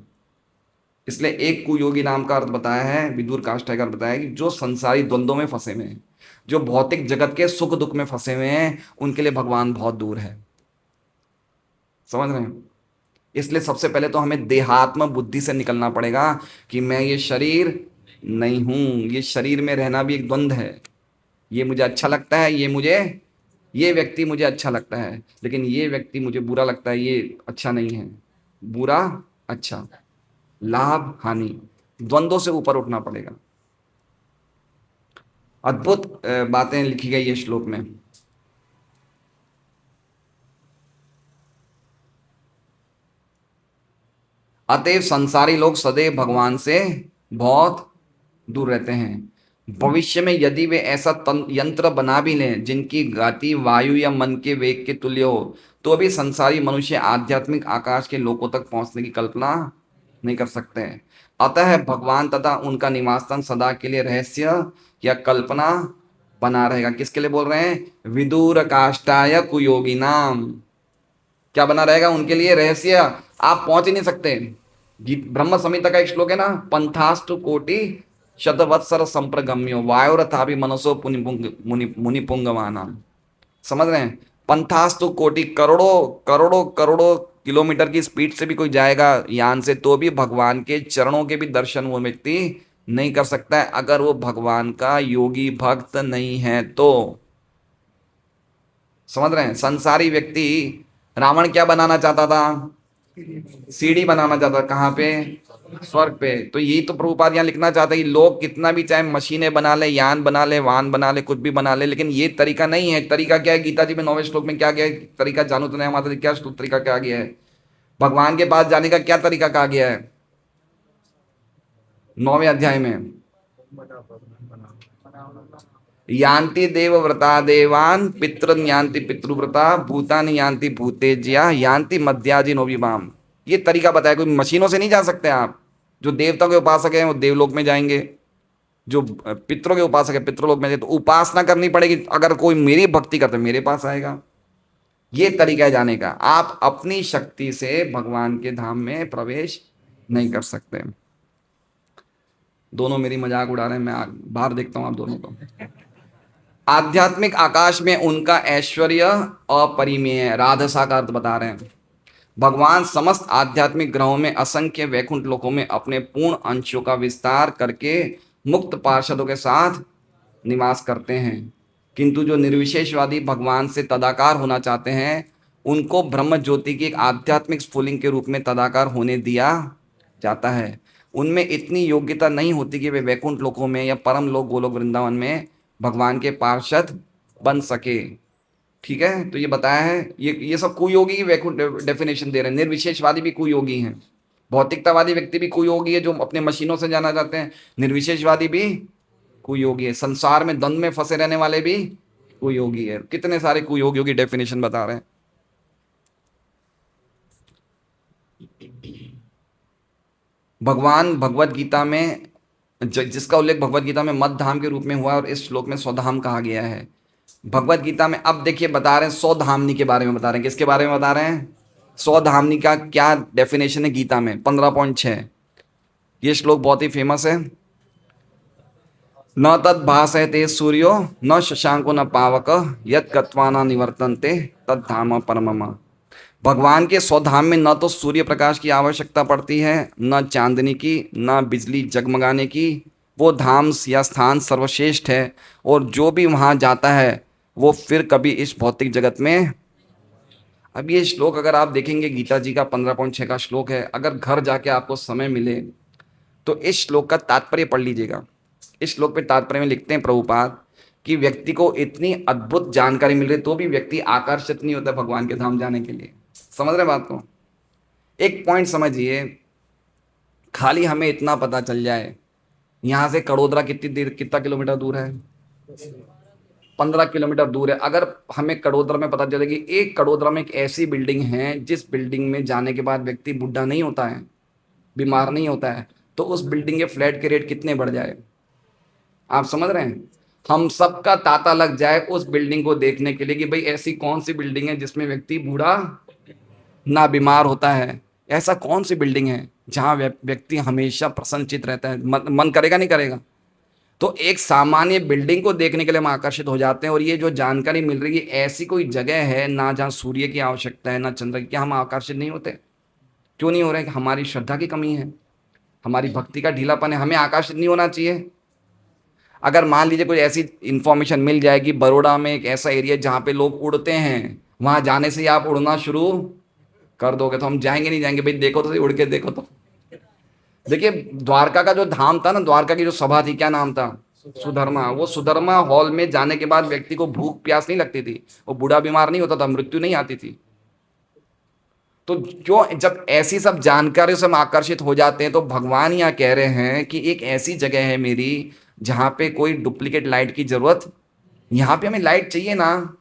Speaker 1: इसलिए एक कुयोगी नाम का अर्थ बताया है, विदुर काष्ठ का अर्थ बताया है कि जो संसारी द्वंद्वों में फंसे हुए हैं, जो भौतिक जगत के सुख दुख में फंसे हुए हैं, उनके लिए भगवान बहुत दूर है। समझ रहे हैं? इसलिए सबसे पहले तो हमें देहात्म बुद्धि से निकलना पड़ेगा कि मैं ये शरीर नहीं हूं, ये शरीर में रहना भी एक द्वंद्व है। ये मुझे अच्छा लगता है, ये व्यक्ति मुझे अच्छा लगता है, लेकिन ये व्यक्ति मुझे बुरा लगता है, ये अच्छा नहीं है। बुरा अच्छा, लाभ हानि, द्वंद्वों से ऊपर उठना पड़ेगा। अद्भुत बातें लिखी गई है श्लोक में। अतएव संसारी लोग सदैव भगवान से बहुत दूर रहते हैं। भविष्य में यदि वे ऐसा यंत्र बना भी लें जिनकी गति वायु या मन के वेग के तुल्य हो, तो भी संसारी मनुष्य आध्यात्मिक आकाश के लोकों तक पहुंचने की कल्पना नहीं कर सकते हैं। अतः भगवान तथा उनका निवास स्थान सदा के लिए रहस्य या कल्पना बना रहेगा। किसके लिए बोल रहे हैं? विदुर काष्ठाय कुयोगी नाम। क्या बना रहेगा उनके लिए? रहस्य। आप पहुंच ही नहीं सकते। गीत ब्रह्म संहिता का एक श्लोक है ना, पंथास्तु कोटि शतवत्सर संप्रगम्यो वायुरथा भी मनसो मुनिपुंगवाना। समझ रहे हैं? पंथास्तु कोटि, करोड़ों करोड़ों करोड़ों किलोमीटर की स्पीड से भी कोई जाएगा यान से, तो भी भगवान के चरणों के भी दर्शन वो व्यक्ति नहीं कर सकता है, अगर वो भगवान का योगी भक्त नहीं है तो। समझ रहे हैं? संसारी व्यक्ति, रावण क्या बनाना चाहता था? सीढ़ी बनाना चाहता था। कहाँ पे? स्वर्ग पे। तो यही तो प्रभुपाद यहाँ लिखना चाहता है कि लोग कितना भी चाहे मशीनें बना ले, यान बना ले, वाहन बना ले, कुछ भी बना ले, लेकिन ये तरीका नहीं है। तरीका क्या है? गीता जी में 9वें श्लोक में क्या गया है? तरीका जानो तो नहीं माता, क्या तरीका क्या गया है? भगवान के पास जाने का क्या तरीका कहा गया है 9वें अध्याय में? यान्ति देवव्रता देवान, पितृन यान्ति पितृव्रता, भूतानि यान्ति भूतेज्या, यान्ति मध्याजिनो विमाम। ये तरीका बताया, कोई मशीनों से नहीं जा सकते आप। जो देवताओं के उपासक हैं वो देवलोक में जाएंगे, जो पितरों के उपासक है पितृलोक में जाएंगे। तो उपासना करनी पड़ेगी, अगर कोई मेरी भक्ति करता है मेरे पास आएगा। ये तरीका है जाने का। आप अपनी शक्ति से भगवान के धाम में प्रवेश नहीं कर सकते। दोनों मेरी मजाक उड़ा रहे हैं, मैं बाहर देखता हूं आप दोनों को। आध्यात्मिक आकाश में उनका ऐश्वर्य अपरिमेय है, राधसा का अर्थ बता रहे हैं। भगवान समस्त आध्यात्मिक ग्रहों में असंख्य वैकुंठ लोकों में अपने पूर्ण अंशों का विस्तार करके मुक्त पार्षदों के साथ निवास करते हैं, किंतु जो निर्विशेषवादी भगवान से तदाकार होना चाहते हैं उनको ब्रह्म ज्योति की एक आध्यात्मिक स्फुलिंग के रूप में तदाकार होने दिया जाता है। उनमें इतनी योग्यता नहीं होती कि वे वैकुंठ लोकों में या परम लोक गोलोक वृंदावन में भगवान के पार्षद बन सके। ठीक है, तो ये बताया है। ये सब कुयोगी की वैकुंठ डेफिनेशन दे रहे हैं। निर्विशेषवादी भी कुयोगी हैं, भौतिकतावादी व्यक्ति भी कुयोगी है जो अपने मशीनों से जाना चाहते हैं। निर्विशेषवादी भी कुयोगी है, संसार में द्वंद में फंसे रहने वाले भी कुयोगी है। कितने सारे कुयोगियों की डेफिनेशन बता रहे हैं। भगवान भगवत गीता में जिसका उल्लेख भगवत गीता में मत धाम के रूप में हुआ है और इस श्लोक में स्वधाम कहा गया है। भगवत गीता में अब देखिए बता रहे हैं स्वधामनी के बारे में बता रहे हैं। किसके बारे में बता रहे हैं? स्वधामनी का क्या डेफिनेशन है गीता में 15.6। ये श्लोक बहुत ही फेमस है। न तद भासयते सूर्यो न शशांको न पावक यत् गत्वा न निवर्तन्ते तद धाम परमम। भगवान के स्वधाम में न तो सूर्य प्रकाश की आवश्यकता पड़ती है, न चांदनी की, न बिजली जगमगाने की। वो धाम या स्थान सर्वश्रेष्ठ है और जो भी वहाँ जाता है वो फिर कभी इस भौतिक जगत में। अब ये श्लोक अगर आप देखेंगे, गीता जी का 15.6 का श्लोक है। अगर घर जाके आपको समय मिले तो इस श्लोक का तात्पर्य पढ़ लीजिएगा। इस श्लोक पे तात्पर्य में लिखते हैं प्रभुपाद कि व्यक्ति को इतनी अद्भुत जानकारी मिल रही तो भी व्यक्ति आकर्षित नहीं होता भगवान के धाम जाने के लिए। समझ रहे बात को? एक पॉइंट समझिए, खाली हमें इतना पता चल जाए यहाँ से कड़ोदरा कितना किलोमीटर दूर है? 15 किलोमीटर दूर है। अगर हमें कड़ोदरा में पता चले कि एक कड़ोदरा में एक ऐसी बिल्डिंग है जिस बिल्डिंग में जाने के बाद व्यक्ति बुढ़ा नहीं होता है, बीमार नहीं होता है, तो उस बिल्डिंग के फ्लैट के रेट कितने बढ़ जाए? आप समझ रहे हैं? हम सबका तांता लग जाए उस बिल्डिंग को देखने के लिए कि भाई ऐसी कौन सी बिल्डिंग है जिसमें व्यक्ति बूढ़ा ना बीमार होता है। ऐसा कौन सी बिल्डिंग है जहां व्यक्ति हमेशा प्रसन्नचित रहता है? मन करेगा नहीं करेगा? तो एक सामान्य बिल्डिंग को देखने के लिए हम आकर्षित हो जाते हैं। और ये जो जानकारी मिल रही है, ऐसी कोई जगह है ना जहाँ सूर्य की आवश्यकता है ना चंद्र की, क्या हम आकर्षित नहीं होते? क्यों नहीं हो रहे? हमारी श्रद्धा की कमी है, हमारी भक्ति का ढीलापन है। हमें आकर्षित नहीं होना चाहिए। अगर मान लीजिए कोई ऐसी इंफॉर्मेशन मिल जाएगी, बड़ौदा में एक ऐसा एरिया जहाँ पे लोग उड़ते हैं, वहाँ जाने से ही आप उड़ना शुरू कर दोगे, तो हम जाएंगे नहीं जाएंगे? भाई देखो तो सही, उड़ के देखो तो। देखिए द्वारका का जो धाम था ना, द्वारका की जो सभा थी, क्या नाम था? सुधर्मा। वो सुधर्मा हॉल में जाने के बाद व्यक्ति को भूख प्यास नहीं लगती थी, वो बूढ़ा बीमार नहीं होता था, मृत्यु नहीं आती थी। तो क्यों, जब ऐसी सब जानकारियों से हम आकर्षित हो जाते हैं, तो भगवान यहाँ कह रहे हैं कि एक ऐसी जगह है मेरी जहाँ पे कोई डुप्लीकेट लाइट की जरूरत। यहाँ पे हमें लाइट चाहिए ना,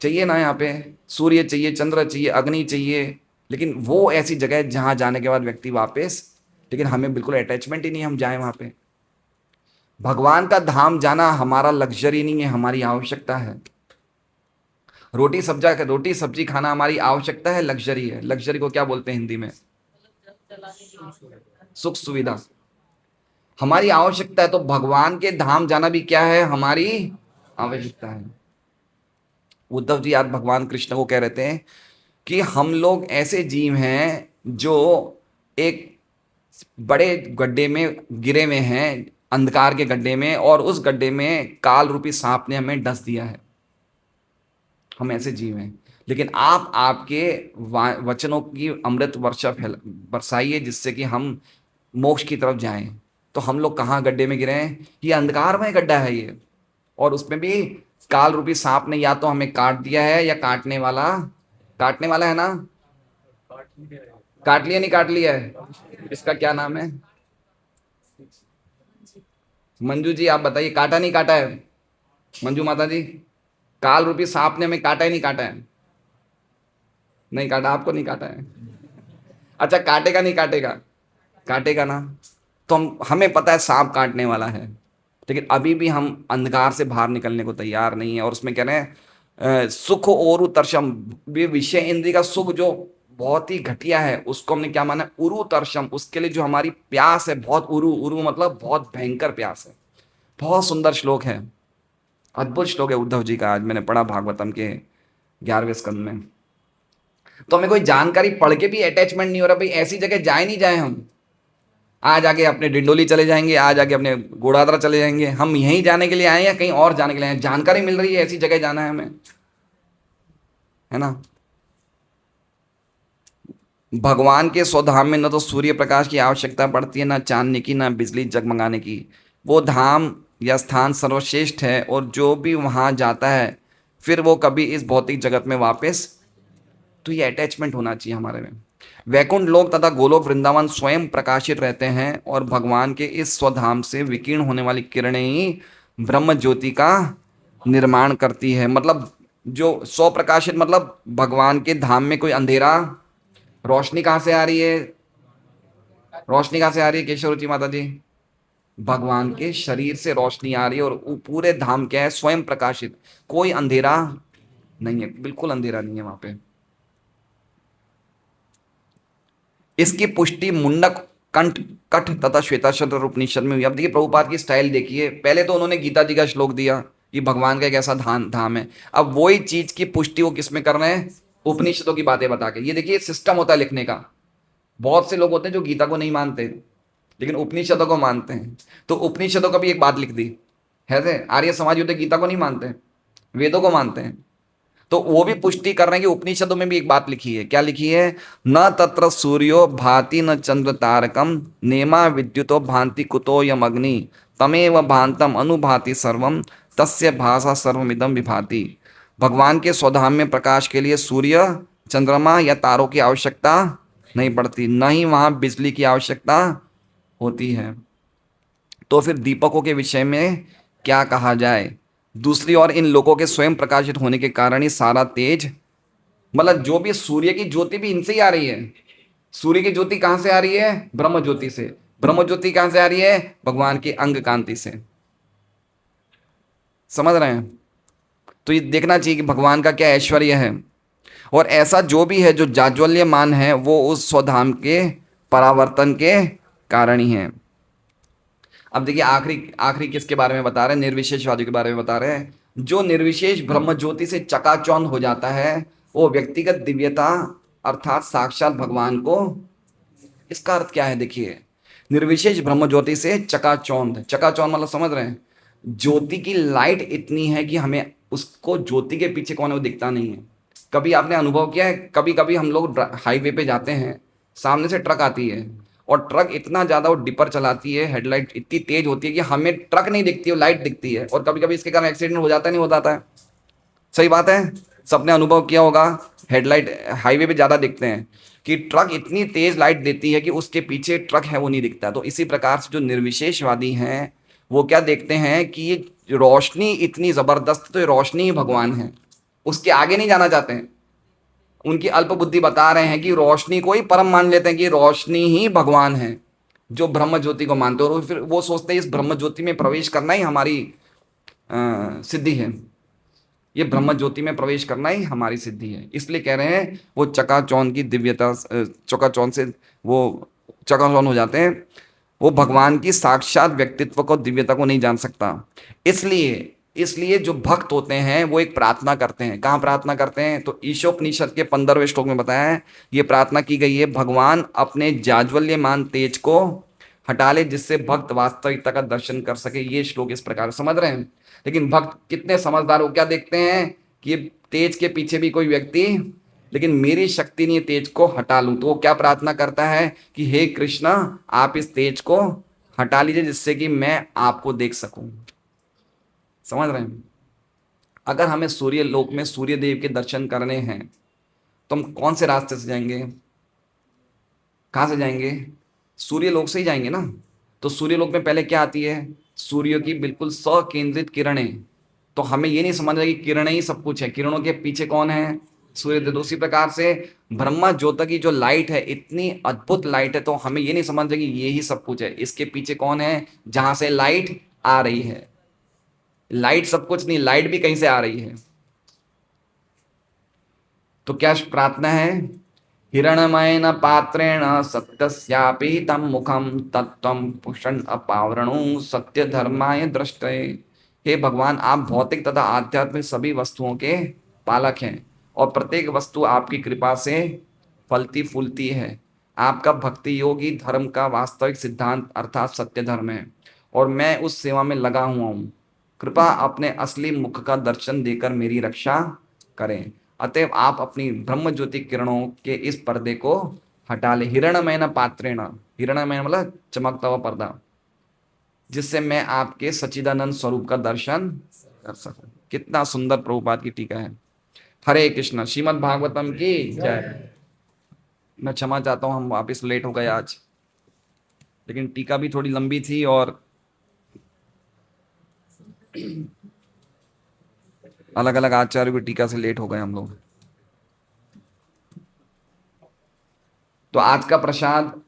Speaker 1: चाहिए ना, यहाँ पे सूर्य चाहिए, चंद्र चाहिए, अग्नि चाहिए, लेकिन वो ऐसी जगह है जहाँ जाने के बाद व्यक्ति वापस, लेकिन हमें बिल्कुल अटैचमेंट ही नहीं, हम जाए वहाँ पे। भगवान का धाम जाना हमारा लग्जरी नहीं है, हमारी आवश्यकता है। रोटी सब्जी खाना हमारी आवश्यकता है, लग्जरी है। लग्जरी को क्या बोलते हैं हिंदी में? सुख सुविधा। हमारी आवश्यकता है। तो भगवान के धाम जाना भी क्या है? हमारी आवश्यकता है। उद्धव जी आज भगवान कृष्ण को कह रहे थे कि हम लोग ऐसे जीव हैं जो एक बड़े गड्ढे में गिरे हुए हैं, अंधकार के गड्ढे में, और उस गड्ढे में काल रूपी सांप ने हमें डस दिया है। हम ऐसे जीव हैं, लेकिन आप आपके वचनों की अमृत वर्षा बरसाइए जिससे कि हम मोक्ष की तरफ जाएं। तो हम लोग कहाँ गड्ढे में गिरे हैं? ये अंधकारमय गड्ढा है ये, और उसमें भी काल रूपी सांप ने या तो हमें काट दिया है या काटने वाला है ना। काट लिया नहीं काट लिया है? इसका क्या नाम है? मंजू जी आप बताइए, काटा नहीं काटा है? मंजू माता जी, काल रूपी सांप ने हमें काटा ही नहीं काटा है? नहीं काटा, आपको नहीं काटा है। अच्छा काटेगा नहीं काटेगा? काटेगा ना। तो हमें पता है सांप काटने वाला है, लेकिन अभी भी हम अंधकार से बाहर निकलने को तैयार नहीं है। और उसमें कह रहे हैं सुख और तरसम, ये विषय इंद्रिय का सुख जो बहुत ही घटिया है, उसको हमने क्या माना? उरु तरसम, उसके लिए जो हमारी प्यास है बहुत, उरु उरु मतलब बहुत भयंकर प्यास है। बहुत सुंदर श्लोक है, अद्भुत श्लोक है उद्धव जी का, आज मैंने पढ़ा भागवतम के 11वें स्कंद में। तो हमें कोई जानकारी पढ़ के भी अटैचमेंट नहीं हो रहा भाई, ऐसी जगह जाए नहीं जाए हम। आज आगे अपने डिंडोली चले जाएंगे, आज आगे अपने गोड़ादरा चले जाएंगे, हम यहीं जाने के लिए आए या कहीं और जाने के लिए आए? जानकारी मिल रही है ऐसी जगह जाना है हमें, है ना। भगवान के स्वधाम में न तो सूर्य प्रकाश की आवश्यकता पड़ती है, ना चांदनी की, ना बिजली जगमगाने की। वो धाम या स्थान सर्वश्रेष्ठ है, और जो भी वहां जाता है फिर वो कभी इस भौतिक जगत में वापस, तो ये अटैचमेंट होना चाहिए हमारे में। वैकुंठ लोक तथा गोलोक वृंदावन स्वयं प्रकाशित रहते हैं, और भगवान के इस स्वधाम से विकीर्ण होने वाली किरणें ही ब्रह्म ज्योति का निर्माण करती है। मतलब जो स्व प्रकाशित, मतलब भगवान के धाम में कोई अंधेरा, रोशनी कहाँ से आ रही है? रोशनी कहाँ से आ रही है केशव रुचि माता जी? भगवान के शरीर से रोशनी आ रही है, और वो पूरे धाम क्या है? स्वयं प्रकाशित, कोई अंधेरा नहीं है, बिल्कुल अंधेरा नहीं है वहां पे। इसकी पुष्टि मुंडक, कंठ, कठ तथा श्वेताश्वतर उपनिषद में हुई। अब देखिए प्रभुपाद की स्टाइल देखिए, पहले तो उन्होंने गीता जी का श्लोक दिया कि भगवान का एक ऐसा धाम धाम है, अब वही चीज की पुष्टि वो किस में कर रहे हैं? उपनिषदों की बातें बता के। ये देखिए सिस्टम होता है लिखने का। बहुत से लोग होते हैं जो गीता को नहीं मानते, लेकिन उपनिषदों को मानते हैं। तो उपनिषदों का भी एक बात लिख दी है से, आर्य समाज होते गीता को नहीं मानते, वेदों को मानते हैं। तो वो भी पुष्टि कर रहे हैं कि उपनिषदों में भी एक बात लिखी है। क्या लिखी है? न तत्र सूर्यो भाति न चंद्र तारकम, नेमा विद्युतो भांति कुतो यम अग्नि, तमेव भांतम अनुभाति सर्वम, तस्य भाषा सर्वमिदम विभाति। भगवान के स्वधाम में प्रकाश के लिए सूर्य, चंद्रमा या तारों की आवश्यकता नहीं पड़ती, न ही वहां बिजली की आवश्यकता होती है। तो फिर दीपकों के विषय में क्या कहा जाए? दूसरी ओर इन लोगों के स्वयं प्रकाशित होने के कारण ही सारा तेज, मतलब जो भी सूर्य की ज्योति भी इनसे ही आ रही है। सूर्य की ज्योति कहां से आ रही है? ब्रह्म ज्योति से। ब्रह्म ज्योति कहां से आ रही है? भगवान की अंग कांति से। समझ रहे हैं? तो ये देखना चाहिए कि भगवान का क्या ऐश्वर्य है। और ऐसा जो भी है जो जाज्वल्यमान है, वो उस स्वधाम के परावर्तन के कारण ही है। अब देखिए आखिरी आखिरी किसके बारे में बता रहे हैं? निर्विशेषवादियों के बारे में बता रहे हैं। जो निर्विशेष ब्रह्म ज्योति से चकाचौंध हो जाता है, वो व्यक्तिगत दिव्यता अर्थात साक्षात भगवान को, इसका अर्थ क्या है देखिए, निर्विशेष ब्रह्म ज्योति से चकाचौंध, चकाचौंध मतलब समझ रहे हैं? ज्योति की लाइट इतनी है कि हमें उसको, ज्योति के पीछे कौन है वो दिखता नहीं है। कभी आपने अनुभव किया है? कभी कभी हम लोग हाईवे पे जाते हैं, सामने से ट्रक आती है, और ट्रक इतना ज्यादा वो डिपर चलाती है, हेडलाइट इतनी तेज होती है कि हमें ट्रक नहीं दिखती है, लाइट दिखती है, और कभी कभी इसके कारण एक्सीडेंट हो जाता है, नहीं हो जाता है? सही बात है, सबने अनुभव किया होगा। हेडलाइट हाईवे पे ज्यादा दिखते हैं कि ट्रक इतनी तेज लाइट देती है कि उसके पीछे ट्रक है वो नहीं दिखता। तो इसी प्रकार से जो निर्विशेषवादी हैं वो क्या देखते हैं कि ये रोशनी इतनी जबरदस्त, तो ये रोशनी ही भगवान है, उसके आगे नहीं जाना चाहते हैं। उनकी अल्प बुद्धि बता रहे हैं कि रोशनी को ही परम मान लेते हैं कि रोशनी ही भगवान है, जो ब्रह्म ज्योति को मानते हैं। और फिर वो सोचते हैं इस ब्रह्म ज्योति में प्रवेश करना ही हमारी सिद्धि है, ये ब्रह्म ज्योति में प्रवेश करना ही हमारी सिद्धि है। इसलिए कह रहे हैं वो चकाचौंध की दिव्यता, चकाचौंध से वो चकाचौंध हो जाते हैं। वो भगवान की साक्षात व्यक्तित्व को, दिव्यता को नहीं जान सकता। इसलिए इसलिए जो भक्त होते हैं वो एक प्रार्थना करते हैं। कहाँ प्रार्थना करते हैं? तो ईशोपनिषद के 15वें श्लोक में बताया है, ये प्रार्थना की गई है, भगवान अपने जाज्वल्यमान तेज को हटा ले जिससे भक्त वास्तविकता का दर्शन कर सके। ये श्लोक इस प्रकार समझ रहे हैं। लेकिन भक्त कितने समझदार हो, क्या देखते हैं कि ये तेज के पीछे भी कोई व्यक्ति, लेकिन मेरी शक्ति नहीं है तेज को हटा लूं। तो वो क्या प्रार्थना करता है कि हे कृष्णा, आप इस तेज को हटा लीजिए जिससे कि मैं आपको देख सकूं। समझ रहे हैं? अगर हमें सूर्य लोक में सूर्य देव के दर्शन करने हैं तो हम कौन से रास्ते से जाएंगे? कहाँ से जाएंगे? सूर्य लोक से ही जाएंगे ना। तो सूर्य लोक में पहले क्या आती है? सूर्य की बिल्कुल सकेंद्रित किरणें। तो हमें ये नहीं समझना कि किरणें ही सब कुछ है, किरणों के पीछे कौन है? सूर्योदय। उसी प्रकार से ब्रह्मा ज्योति की जो लाइट है, इतनी अद्भुत लाइट है, तो हमें ये नहीं समझना कि ये ही सब कुछ है। इसके पीछे कौन है, जहां से लाइट आ रही है। लाइट सब कुछ नहीं, लाइट भी कहीं से आ रही है। तो क्या प्रार्थना है, हिरणमयेन पात्रेण सत्यस्यापीतं मुखम तत्त्वं पुषन् अपावरणु सत्य धर्माय दृष्टये। हे भगवान, आप भौतिक तथा आध्यात्मिक सभी वस्तुओं के पालक हैं, और प्रत्येक वस्तु आपकी कृपा से फलती फूलती है। आपका भक्ति योगी धर्म का वास्तविक सिद्धांत अर्थात सत्य धर्म है, और मैं उस सेवा में लगा हुआ हूँ। कृपा अपने असली मुख का दर्शन देकर मेरी रक्षा करें। अतएव आप अपनी ब्रह्म ज्योति किरणों के इस पर्दे को हटा ले। हिरणमय न पात्रेण, हिरणमय मतलब चमकता हुआ पर्दा, जिससे मैं आपके सच्चिदानंद स्वरूप का दर्शन कर सकूं। कितना सुंदर प्रभुपाद की टीका है। हरे कृष्ण। श्रीमद् भागवतम की जय। मैं क्षमा चाहता हूँ, हम वापिस लेट हो गए आज, लेकिन टीका भी थोड़ी लंबी थी, और अलग अलग आचार्यों की टीका से लेट हो गए हम लोग। तो आज का प्रसाद